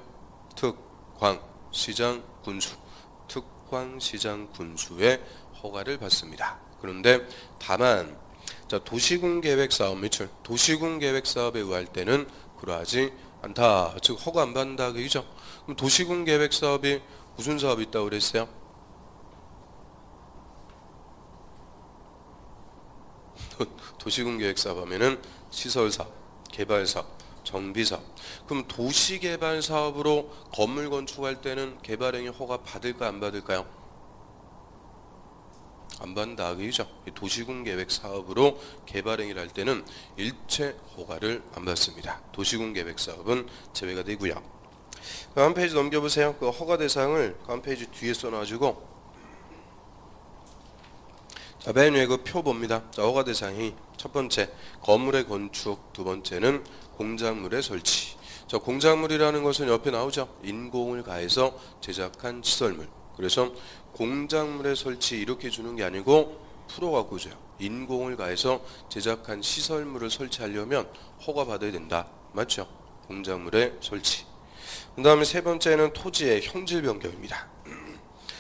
특광시장 군수. 특광시장 군수의 허가를 받습니다. 그런데 다만 자 도시군 계획 사업 매출 도시군 계획 사업에 의할 때는 그러하지 않다. 즉 허가 안 받는다 그죠? 그럼 도시군 계획 사업이 무슨 사업이 있다고 그랬어요? 도시군 계획 사업 하면은 시설 사업, 개발 사업, 정비 사업. 그럼 도시 개발 사업으로 건물 건축할 때는 개발행위 허가 받을까 안 받을까요? 안 받는다 그죠? 도시군 계획 사업으로 개발행위를 할 때는 일체 허가를 안 받습니다. 도시군 계획 사업은 제외가 되고요. 한 페이지 넘겨보세요. 그 허가 대상을 한 페이지 뒤에 써놔가지고 자, 맨 위에 그 표 봅니다. 자, 허가 대상이 첫 번째 건물의 건축, 두 번째는 공작물의 설치. 자, 공작물이라는 것은 옆에 나오죠. 인공을 가해서 제작한 시설물. 그래서 공작물의 설치 이렇게 주는 게 아니고 풀어갖고 줘요. 인공을 가해서 제작한 시설물을 설치하려면 허가 받아야 된다. 맞죠? 공작물의 설치. 그 다음에 세 번째는 토지의 형질 변경입니다.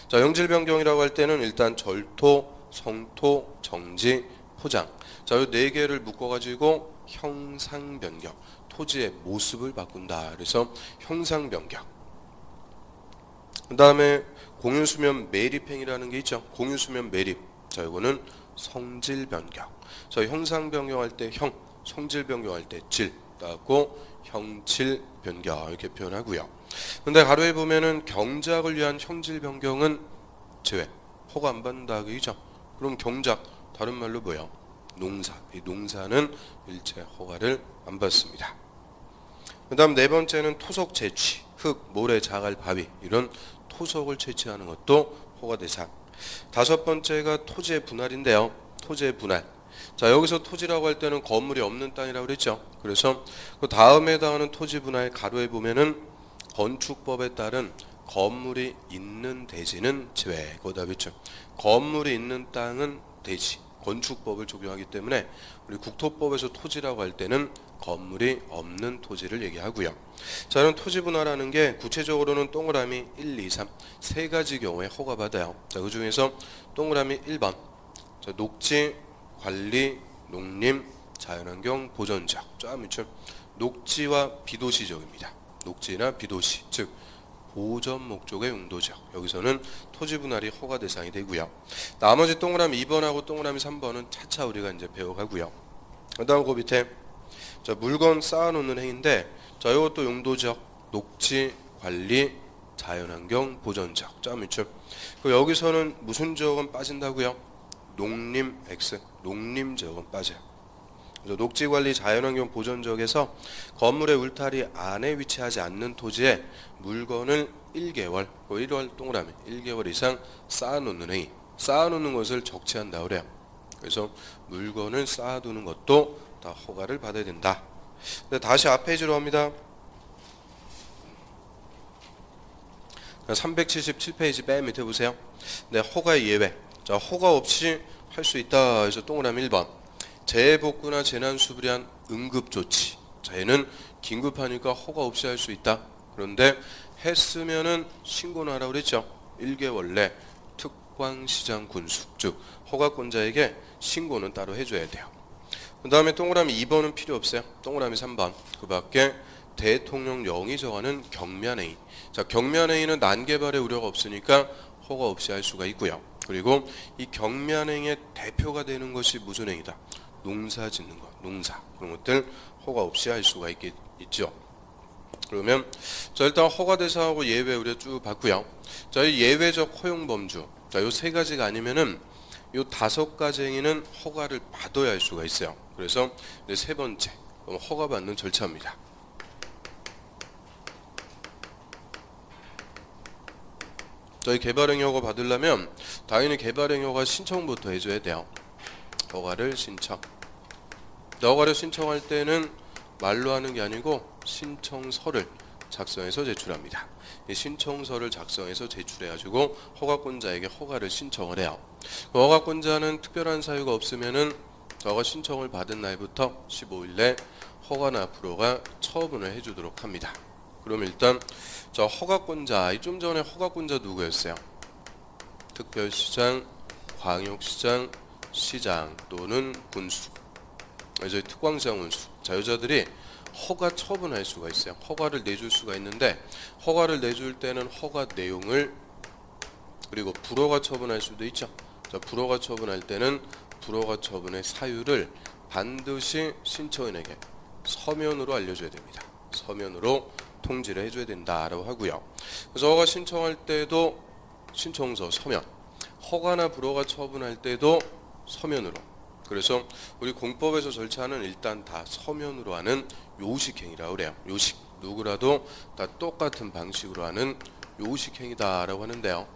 자, 형질 변경이라고 할 때는 일단 절토, 성토, 정지, 포장. 자, 이 네 개를 묶어가지고 형상 변경. 토지의 모습을 바꾼다. 그래서 형상 변경. 그 다음에 공유수면 매립행위라는 게 있죠. 공유수면 매립. 자, 이거는 성질 변경. 자, 형상 변경할 때 형, 성질 변경할 때 질. 따고 형질 변경 이렇게 표현하고요. 근데 가로에 보면은 경작을 위한 형질 변경은 제외. 허가 안 받는다 그죠? 그럼 경작 다른 말로 뭐예요? 농사. 이 농사는 일체 허가를 안 받습니다. 그 다음 네 번째는 토속 채취. 흙, 모래, 자갈, 바위 이런 토속을 채취하는 것도 허가 대상. 다섯 번째가 토지의 분할인데요. 토지의 분할. 자, 여기서 토지라고 할 때는 건물이 없는 땅이라고 그랬죠. 그래서 그 다음에 해당하는 토지 분할 가로에 보면은 건축법에 따른 건물이 있는 대지는 제외. 거기다 그랬죠. 건물이 있는 땅은 대지. 건축법을 적용하기 때문에 우리 국토법에서 토지라고 할 때는 건물이 없는 토지를 얘기하고요. 자, 그럼 토지 분할하는 게 구체적으로는 동그라미 1, 2, 3 세 가지 경우에 허가받아요. 자, 그 중에서 동그라미 1번 자, 녹지, 관리, 농림, 자연환경, 보전지역. 쫙 밑줄. 녹지와 비도시 지역입니다. 녹지나 비도시 즉 보전 목적의 용도지역. 여기서는 토지 분할이 허가 대상이 되고요. 나머지 동그라미 2번하고 동그라미 3번은 차차 우리가 이제 배워가고요. 그 다음 그 밑에 자, 물건 쌓아놓는 행위인데, 자, 이것도 용도죠. 녹지, 관리, 자연환경, 보전지역. 자, 밑줄. 그 여기서는 무슨 지역은 빠진다고요? 농림 X, 농림 지역은 빠져요. 그래서 녹지관리 자연환경 보전지역에서 건물의 울타리 안에 위치하지 않는 토지에 물건을 1개월, 1월 동그라미 1개월 이상 쌓아놓는 행위, 쌓아놓는 것을 적치한다 그래요. 그래서 물건을 쌓아두는 것도 다 허가를 받아야 된다. 다시 앞 페이지로 갑니다. 377페이지 맨 밑에 보세요. 네, 허가의 예외. 자, 허가 없이 할 수 있다. 그래서 동그라미 1번. 재해복구나 재난수불이한 응급조치. 자, 얘는 긴급하니까 허가 없이 할 수 있다. 그런데 했으면은 신고는 하라고 그랬죠. 1개월 내 특광시장 군수. 즉, 허가권자에게 신고는 따로 해줘야 돼요. 그 다음에 동그라미 2번은 필요 없어요. 동그라미 3번. 그 밖에 대통령령이 정하는 경면행위. 자, 경면행위는 난개발의 우려가 없으니까 허가 없이 할 수가 있고요. 그리고 이 경면행위의 대표가 되는 것이 무슨 행위다? 농사 짓는 것, 농사. 그런 것들 허가 없이 할 수가 있죠. 그러면 자, 일단 허가 대상하고 예외 우리가 쭉 봤고요. 자, 이 예외적 허용 범주. 자, 요 세 가지가 아니면은 요 5가지 행위는 허가를 받아야 할 수가 있어요. 그래서 세 번째 허가 받는 절차입니다. 저희 개발행위 허가 받으려면 당연히 개발행위 허가 신청부터 해줘야 돼요. 허가를 신청. 허가를 신청할 때는 말로 하는 게 아니고 신청서를 작성해서 제출합니다. 이 신청서를 작성해서 제출해가지고 허가권자에게 허가를 신청을 해요. 허가권자는 특별한 사유가 없으면은 허가 신청을 받은 날부터 15일 내 허가나 불허가 처분을 해주도록 합니다. 그럼 일단 저 허가권자, 좀 전에 허가권자 누구였어요? 특별시장, 광역시장, 시장 또는 군수. 저희 특광시장 군수. 자, 여자들이 허가 처분할 수가 있어요. 허가를 내줄 수가 있는데 허가를 내줄 때는 허가 내용을 그리고 불허가 처분할 수도 있죠. 자, 불허가 처분할 때는 불허가 처분의 사유를 반드시 신청인에게 서면으로 알려줘야 됩니다. 서면으로 통지를 해줘야 된다라고 하고요. 그래서 허가 신청할 때도 신청서 서면, 허가나 불허가 처분할 때도 서면으로. 그래서 우리 공법에서 절차는 일단 다 서면으로 하는 요식행위라고 그래요. 요식. 누구라도 다 똑같은 방식으로 하는 요식행위다라고 하는데요.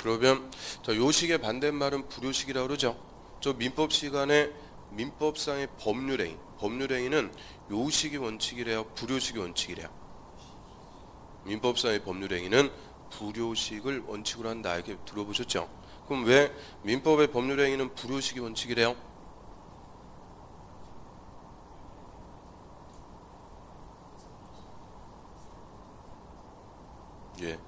그러면 저 요식의 반대말은 불요식이라고 그러죠. 저 민법 시간에 민법상의 법률행위. 법률행위는 요식이 원칙이래요. 불요식이 원칙이래요. 민법상의 법률행위는 불요식을 원칙으로 한다. 이렇게 들어보셨죠? 그럼 왜 민법의 법률행위는 불요식이 원칙이래요? 예,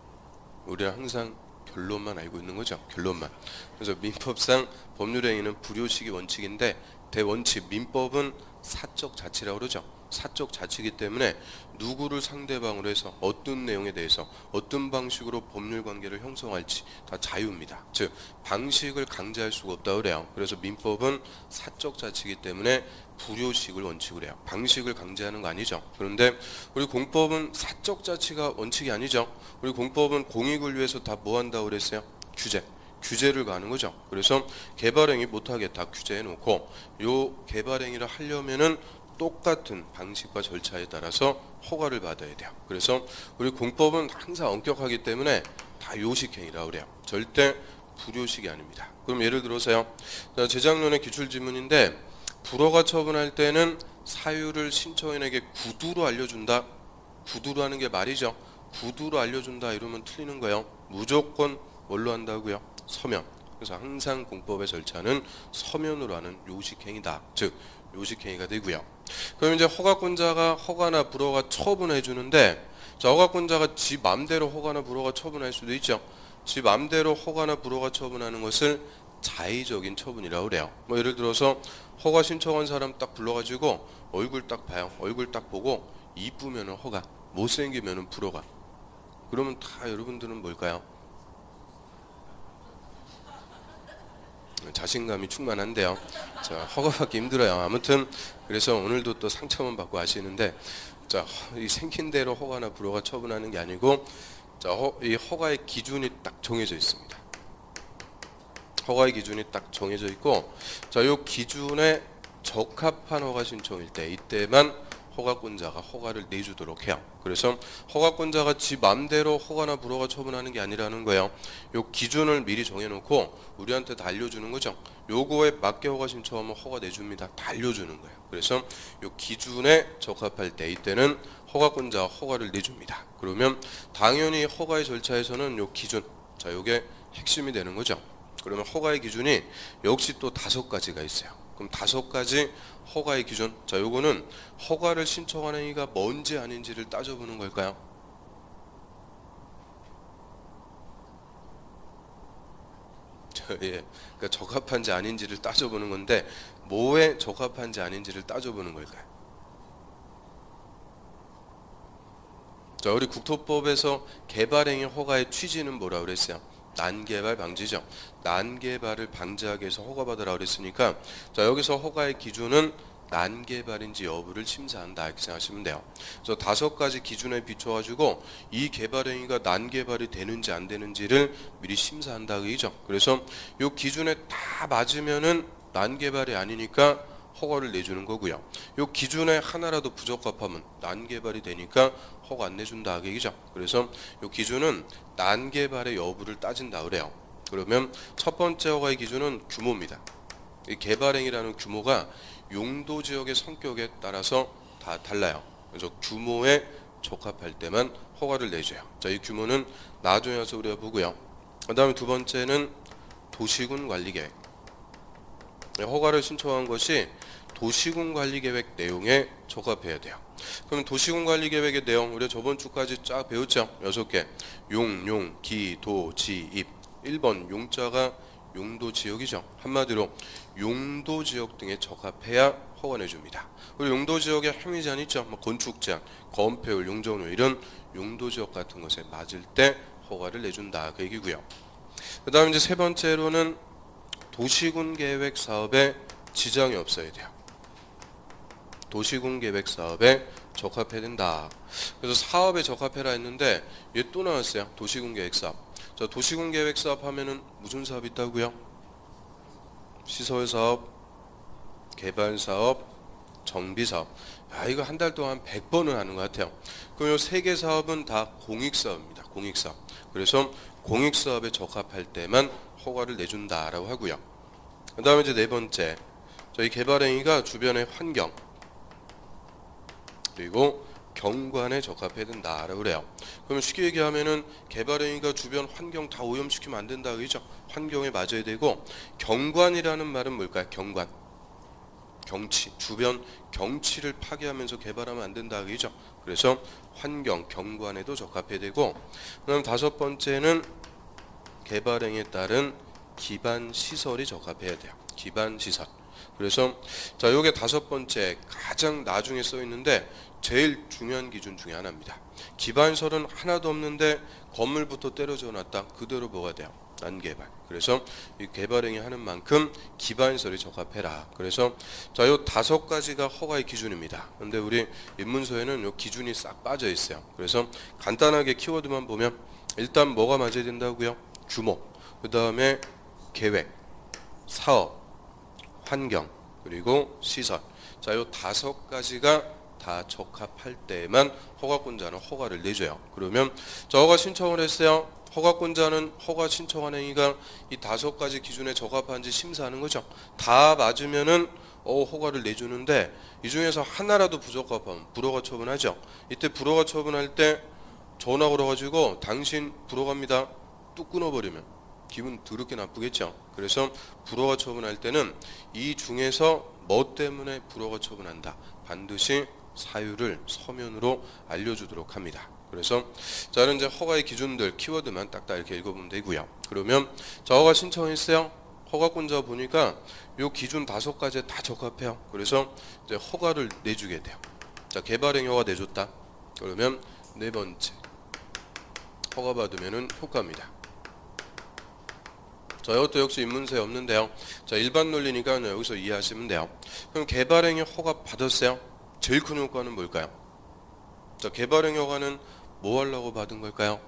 우리가 항상 결론만 알고 있는 거죠. 결론만. 그래서 민법상 법률행위는 불요식이 원칙인데 대원칙 민법은 사적 자치라고 그러죠. 사적 자치이기 때문에 누구를 상대방으로 해서 어떤 내용에 대해서 어떤 방식으로 법률 관계를 형성할지 다 자유입니다. 즉 방식을 강제할 수가 없다고 그래요. 그래서 민법은 사적 자치이기 때문에 불요식을 원칙으로 해요. 방식을 강제하는 거 아니죠. 그런데 우리 공법은 사적 자치가 원칙이 아니죠. 우리 공법은 공익을 위해서 다 뭐 한다고 그랬어요? 규제를 가는 거죠. 그래서 개발행위 못하겠다 규제해 놓고 요 개발행위를 하려면은 똑같은 방식과 절차에 따라서 허가를 받아야 돼요. 그래서 우리 공법은 항상 엄격하기 때문에 다 요식행위라고 그래요. 절대 불요식이 아닙니다. 그럼 예를 들어서요. 재작년에 기출지문인데 불허가 처분할 때는 사유를 신청인에게 구두로 알려준다. 구두로 하는 게 말이죠. 구두로 알려준다 이러면 틀리는 거예요. 무조건 뭘로 한다고요? 서면. 그래서 항상 공법의 절차는 서면으로 하는 요식행위다. 즉 요식행위가 되고요. 그럼 이제 허가권자가 허가나 불허가 처분해 주는데 자, 허가권자가 지 맘대로 허가나 불허가 처분할 수도 있죠. 지 맘대로 허가나 불허가 처분하는 것을 자의적인 처분이라고 그래요. 뭐 예를 들어서 허가 신청한 사람 딱 불러가지고 얼굴 딱 봐요. 얼굴 딱 보고 이쁘면은 허가, 못생기면은 불허가. 그러면 다 여러분들은 뭘까요? 자신감이 충만한데요. 자, 허가받기 힘들어요. 아무튼 그래서 오늘도 또 상처만 받고 하시는데, 자, 이 생긴 대로 허가나 불허가 처분하는 게 아니고, 자, 이 허가의 기준이 딱 정해져 있습니다. 허가의 기준이 딱 정해져 있고, 자, 이 기준에 적합한 허가 신청일 때 이때만 허가권자가 허가를 내주도록 해요. 그래서 허가권자가 지 맘대로 허가나 불허가 처분하는 게 아니라는 거예요. 요 기준을 미리 정해놓고 우리한테 다 알려주는 거죠. 요거에 맞게 허가 신청하면 허가 내줍니다. 다 알려주는 거예요. 그래서 요 기준에 적합할 때 이때는 허가권자가 허가를 내줍니다. 그러면 당연히 허가의 절차에서는 요 기준, 자, 요게 핵심이 되는 거죠. 그러면 허가의 기준이 역시 또 5가지가 있어요. 그럼 5가지 허가의 기준. 자, 요거는 허가를 신청하는 이가 뭔지 아닌지를 따져보는 걸까요? 예, 그러니까 적합한지 아닌지를 따져보는 건데, 뭐에 적합한지 아닌지를 따져보는 걸까요? 자, 우리 국토법에서 개발행위 허가의 취지는 뭐라 그랬어요? 난개발 방지죠. 난개발을 방지하기 위해서 허가받으라 그랬으니까, 자, 여기서 허가의 기준은 난개발인지 여부를 심사한다 이렇게 생각하시면 돼요. 그래서 5가지 기준에 비춰가지고 이 개발행위가 난개발이 되는지 안 되는지를 미리 심사한다 그이죠. 그래서 이 기준에 다 맞으면은 난개발이 아니니까 허가를 내주는 거고요. 이 기준에 하나라도 부적합하면 난개발이 되니까 허가 안 내준다 그 얘기죠. 그래서 이 기준은 난개발의 여부를 따진다 그래요. 그러면 첫 번째 허가의 기준은 규모입니다. 이 개발행위라는 규모가 용도 지역의 성격에 따라서 다 달라요. 그래서 규모에 적합할 때만 허가를 내줘요. 자, 이 규모는 나중에 와서 우리가 보고요. 그 다음에 두 번째는 도시군 관리계획. 허가를 신청한 것이 도시군 관리계획 내용에 적합해야 돼요. 그럼 도시군 관리계획의 내용 우리가 저번 주까지 쫙 배웠죠. 6개. 용, 기, 도, 지, 입. 1번 용자가 용도 지역이죠. 한마디로 용도 지역 등에 적합해야 허가 내줍니다. 그리고 용도 지역에 행위 제한 있죠. 뭐 건축 제한, 건폐율, 용적률 이런 용도 지역 같은 것에 맞을 때 허가를 내준다 그 얘기고요. 그 다음 이제 세 번째로는 도시군 계획 사업에 지장이 없어야 돼요. 도시군 계획 사업에 적합해야 된다. 그래서 사업에 적합해라 했는데 얘 또 나왔어요. 도시군 계획 사업. 자, 도시군 계획 사업 하면은 무슨 사업 있다고요? 시설 사업, 개발 사업, 정비 사업. 야, 이거 한 달 동안 100번은 하는 것 같아요. 그럼 요 3개 사업은 다 공익 사업입니다. 공익 사업. 그래서 공익 사업에 적합할 때만 허가를 내준다라고 하고요. 그 다음에 이제 네 번째, 저희 개발행위가 주변의 환경 그리고 경관에 적합해야 된다라고 그래요. 그러면 쉽게 얘기하면은 개발행위가 주변 환경 다 오염시키면 안 된다 그죠? 환경에 맞아야 되고, 경관이라는 말은 뭘까요? 경관, 경치, 주변 경치를 파괴하면서 개발하면 안 된다 그죠? 그래서 환경, 경관에도 적합해야 되고, 그다음 5번째는 개발행위에 따른 기반 시설이 적합해야 돼요. 기반 시설. 그래서 자, 요게 5번째 가장 나중에 써 있는데 제일 중요한 기준 중에 하나입니다. 기반시설은 하나도 없는데 건물부터 때려져 놨다. 그대로 뭐가 돼요? 난개발. 그래서 이 개발행위 하는 만큼 기반시설이 적합해라. 그래서 자, 요 5가지가 허가의 기준입니다. 근데 우리 입문서에는 요 기준이 싹 빠져 있어요. 그래서 간단하게 키워드만 보면 일단 뭐가 맞아야 된다고요? 규모, 그 다음에 계획, 사업, 환경, 그리고 시설. 자, 요 5가지가 다 적합할 때만 허가권자는 허가를 내줘요. 그러면 저 허가 신청을 했어요. 허가권자는 허가 신청한 행위가 이 5가지 기준에 적합한지 심사하는 거죠. 다 맞으면은 허가를 내주는데 이 중에서 하나라도 부적합하면 불허가 처분하죠. 이때 불허가 처분할 때 전화 걸어가지고 당신 불허갑니다. 뚝 끊어버리면 기분 더럽게 나쁘겠죠. 그래서 불허가 처분할 때는 이 중에서 뭐 때문에 불허가 처분한다. 반드시 사유를 서면으로 알려주도록 합니다. 그래서 저는 이제 허가의 기준들 키워드만 딱딱 이렇게 읽어보면 되고요. 그러면 자, 허가 신청했어요. 허가권자 보니까 요 기준 5가지에 다 적합해요. 그래서 이제 허가를 내주게 돼요. 자, 개발행위 허가 내줬다. 그러면 네 번째 허가 받으면은 효과입니다. 자, 이것도 역시 입문서에 없는데요. 자, 일반 논리니까 여기서 이해하시면 돼요. 그럼 개발행위 허가 받았어요? 제일 큰 효과는 뭘까요? 자, 개발행위 허가는 뭐 하려고 받은 걸까요?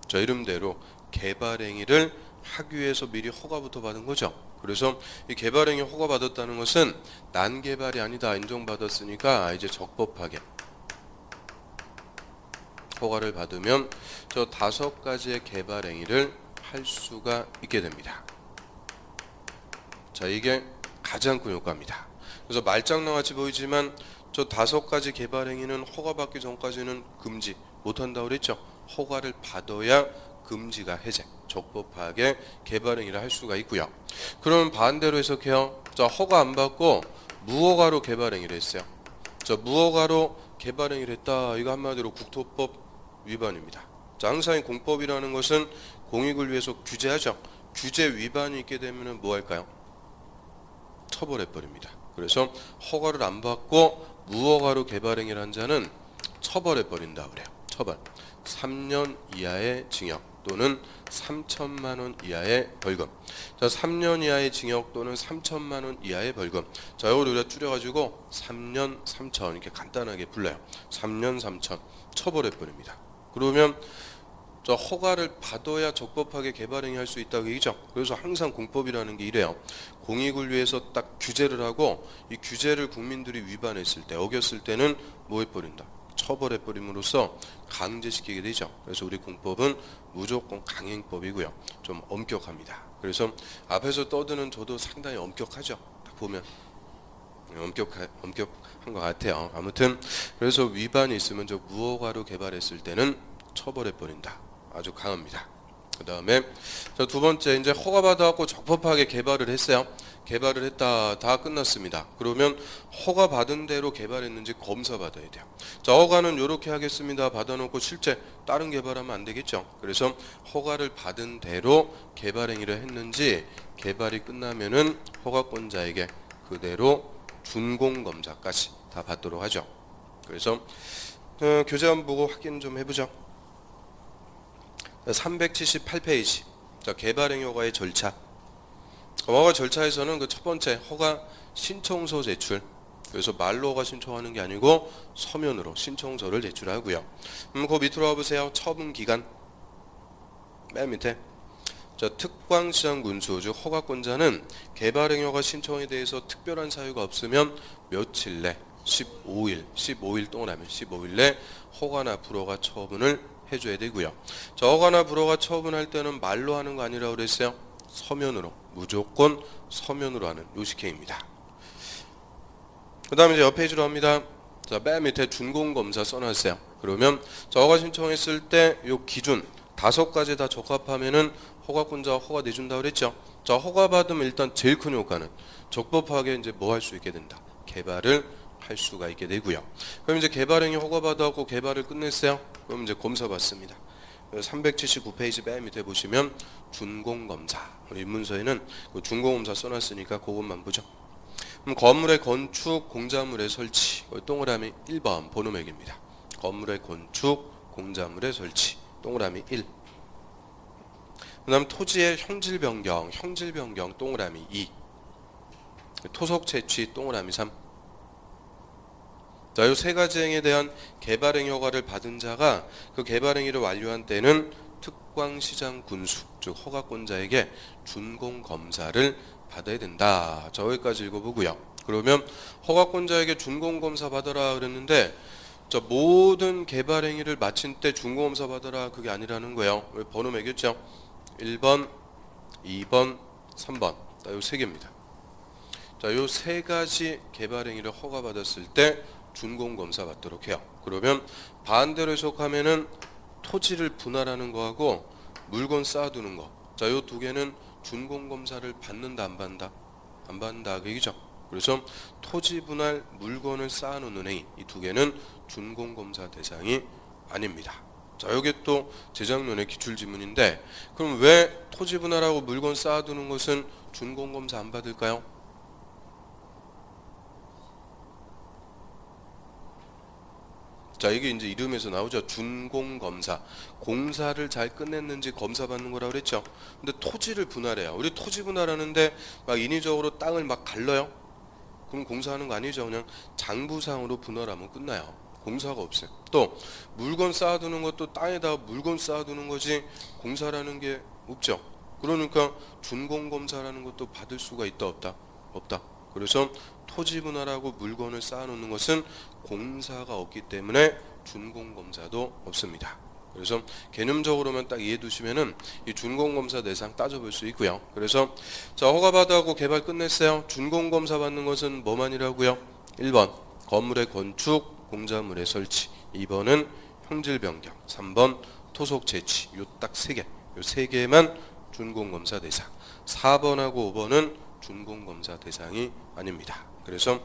자, 이름대로 개발행위를 하기 위해서 미리 허가부터 받은 거죠. 그래서 이 개발행위 허가 받았다는 것은 난개발이 아니다 인정받았으니까 이제 적법하게 허가를 받으면 저 5가지의 개발행위를 할 수가 있게 됩니다. 자, 이게 가장 큰 효과입니다. 그래서 말장난같이 보이지만 저 5가지 개발행위는 허가받기 전까지는 금지 못한다고 그랬죠. 허가를 받아야 금지가 해제, 적법하게 개발행위를 할 수가 있고요. 그러면 반대로 해석해요. 자, 허가 안 받고 무허가로 개발행위를 했어요. 자, 무허가로 개발행위를 했다. 이거 한마디로 국토법 위반입니다. 자, 항상 이 공법이라는 것은 공익을 위해서 규제하죠. 규제 위반이 있게 되면 뭐 할까요? 처벌해버립니다. 그래서 허가를 안 받고 무허가로 개발행위를 한 자는 처벌해버린다 그래요. 처벌. 3년 이하의 징역 또는 3천만 원 이하의 벌금. 자, 3년 이하의 징역 또는 3천만 원 이하의 벌금. 자, 이걸 우리가 줄여가지고 3년 3천 이렇게 간단하게 불러요. 3년 3천 처벌해버립니다. 그러면 저 허가를 받아야 적법하게 개발행위 할 수 있다고 얘기죠. 그래서 항상 공법이라는 게 이래요. 공익을 위해서 딱 규제를 하고 이 규제를 국민들이 위반했을 때 어겼을 때는 뭐 해버린다. 처벌해버림으로써 강제시키게 되죠. 그래서 우리 공법은 무조건 강행법이고요. 좀 엄격합니다. 그래서 앞에서 떠드는 저도 상당히 엄격하죠. 딱 보면 엄격한 것 같아요. 아무튼 그래서 위반이 있으면 저 무허가로 개발했을 때는 처벌해버린다. 아주 강합니다. 그 다음에 두 번째 이제 허가받아갖고 적법하게 개발을 했어요. 개발을 했다. 다 끝났습니다. 그러면 허가 받은 대로 개발했는지 검사 받아야 돼요. 자, 허가는 이렇게 하겠습니다. 받아놓고 실제 다른 개발하면 안 되겠죠. 그래서 허가를 받은 대로 개발행위를 했는지 개발이 끝나면은 허가권자에게 그대로 준공검사까지 다 받도록 하죠. 그래서 교재 한번 보고 확인 좀 해보죠. 378페이지. 자, 개발행위 허가의 절차. 허가 절차에서는 그 첫 번째 허가 신청서 제출. 그래서 말로 허가 신청하는 게 아니고 서면으로 신청서를 제출하고요. 그 밑으로 와보세요. 처분 기간. 맨 밑에. 자, 특광시장 군수 즉 허가권자는 개발행위 허가 신청에 대해서 특별한 사유가 없으면 며칠 내 15일 동안하면 15일 내 허가나 불허가 처분을 해줘야 되고요. 자, 허가나 불허가 처분할 때는 말로 하는 거 아니라고 그랬어요. 서면으로 무조건 서면으로 하는 요식행위입니다. 그 다음에 이제 옆 페이지로 합니다. 자, 맨 밑에 준공검사 써놨어요. 그러면 자, 허가 신청했을 때 요 기준 5가지 다 적합하면은 허가권자가 허가 내준다고 그랬죠. 자, 허가 받으면 일단 제일 큰 효과는 적법하게 이제 뭐 할 수 있게 된다. 개발을 할 수가 있게 되고요. 그럼 이제 개발행위 허가 받아갖고 개발을 끝냈어요. 그럼 이제 검사 받습니다. 379페이지 맨 밑에 보시면 준공검사. 우리 입문서에는 그 준공검사 써놨으니까 그것만 보죠. 그럼 건물의 건축, 공자물의 설치. 동그라미 1번 번호맥입니다. 건물의 건축, 공자물의 설치. 동그라미 1. 그 다음 토지의 형질 변경 동그라미 2. 토속 채취 동그라미 3. 자, 이 3가지 행위에 대한 개발행위 허가를 받은 자가 그 개발행위를 완료한 때는 특광시장 군수 즉 허가권자에게 준공검사를 받아야 된다. 자, 여기까지 읽어보고요. 그러면 허가권자에게 준공검사 받아라 그랬는데 자, 모든 개발행위를 마친 때 준공검사 받아라 그게 아니라는 거예요. 왜 번호 매겼죠? 1번, 2번, 3번. 자, 요 3개입니다. 자, 요 3가지 개발행위를 허가받았을 때 준공검사 받도록 해요. 그러면 반대로 해석하면은 토지를 분할하는 거하고 물건 쌓아두는 거. 자, 요 2개는 준공검사를 받는다 안 받는다? 안 받는다 그 얘기죠. 그래서 토지 분할 물건을 쌓아놓는 행위 이 2개는 준공검사 대상이 아닙니다. 자, 여기 또 재작년의 기출지문인데 그럼 왜 토지 분할하고 물건 쌓아두는 것은 준공검사 안 받을까요? 자, 이게 이제 이름에서 나오죠. 준공검사. 공사를 잘 끝냈는지 검사받는 거라고 그랬죠. 근데 토지를 분할해요. 우리 토지 분할하는데 막 인위적으로 땅을 막 갈라요. 그럼 공사하는 거 아니죠. 그냥 장부상으로 분할하면 끝나요. 공사가 없어요. 또 물건 쌓아두는 것도 땅에다 물건 쌓아두는 거지 공사라는 게 없죠. 그러니까 준공검사라는 것도 받을 수가 있다 없다? 없다. 그래서 토지 분할하고 물건을 쌓아놓는 것은 공사가 없기 때문에 준공검사도 없습니다. 그래서 개념적으로만 딱 이해해 두시면은 이 준공검사 대상 따져볼 수 있고요. 그래서 자, 허가받아고 개발 끝냈어요. 준공검사 받는 것은 뭐만이라고요? 1번 건물의 건축, 공작물의 설치. 2번은 형질 변경. 3번 토속 재치. 요 딱 3개. 요 3개만 준공검사 대상. 4번하고 5번은 준공검사 대상이 아닙니다. 그래서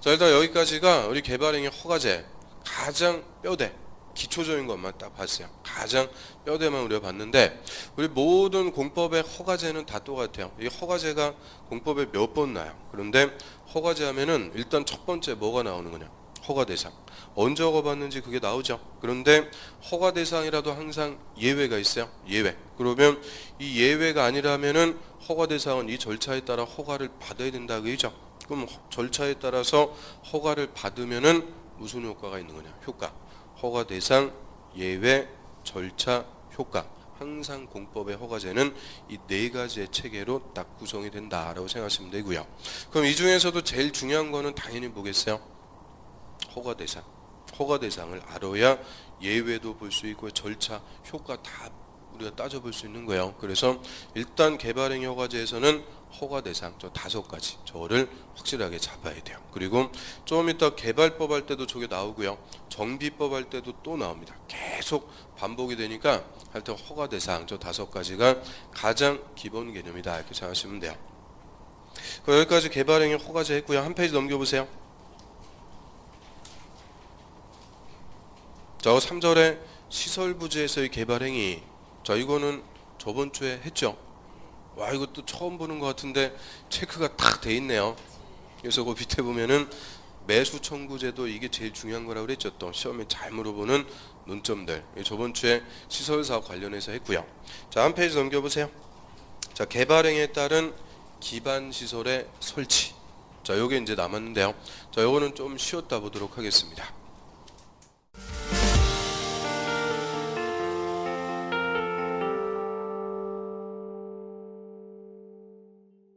자, 일단 여기까지가 우리 개발행위 허가제 가장 뼈대 기초적인 것만 딱 봤어요. 가장 뼈대만 우리가 봤는데 우리 모든 공법의 허가제는 다 똑같아요. 이 허가제가 공법에 몇 번 나요. 그런데 허가제 하면은 일단 첫 번째 뭐가 나오는 거냐? 허가 대상. 언제 허가받는지 그게 나오죠. 그런데 허가 대상이라도 항상 예외가 있어요. 예외. 그러면 이 예외가 아니라면은 허가 대상은 이 절차에 따라 허가를 받아야 된다 그죠? 그럼 절차에 따라서 허가를 받으면은 무슨 효과가 있는 거냐? 효과. 허가 대상, 예외, 절차, 효과. 항상 공법의 허가제는 이 4가지의 체계로 딱 구성이 된다라고 생각하시면 되고요. 그럼 이 중에서도 제일 중요한 거는 당연히 뭐겠어요? 허가 대상. 허가 대상을 알아야 예외도 볼 수 있고 절차, 효과 다 우리가 따져볼 수 있는 거예요. 그래서 일단 개발행위 허가제에서는 허가 대상 저 5가지 저를 확실하게 잡아야 돼요. 그리고 좀 이따 개발법 할 때도 저게 나오고요. 정비법 할 때도 또 나옵니다. 계속 반복이 되니까 하여튼 허가 대상 저 5가지가 가장 기본 개념이다 이렇게 생각하시면 돼요. 여기까지 개발행위 허가제 했고요. 한 페이지 넘겨보세요. 자, 3절에 시설부지에서의 개발행위. 자, 이거는 저번 주에 했죠. 와, 이것도 처음 보는 것 같은데 체크가 딱 돼 있네요. 그래서 그 밑에 보면은 매수 청구제도 이게 제일 중요한 거라고 그랬죠. 또 시험에 잘 물어보는 논점들. 저번 주에 시설사업 관련해서 했고요. 자, 한 페이지 넘겨보세요. 자, 개발행위에 따른 기반 시설의 설치. 자, 요게 이제 남았는데요. 자, 요거는 좀 쉬었다 보도록 하겠습니다.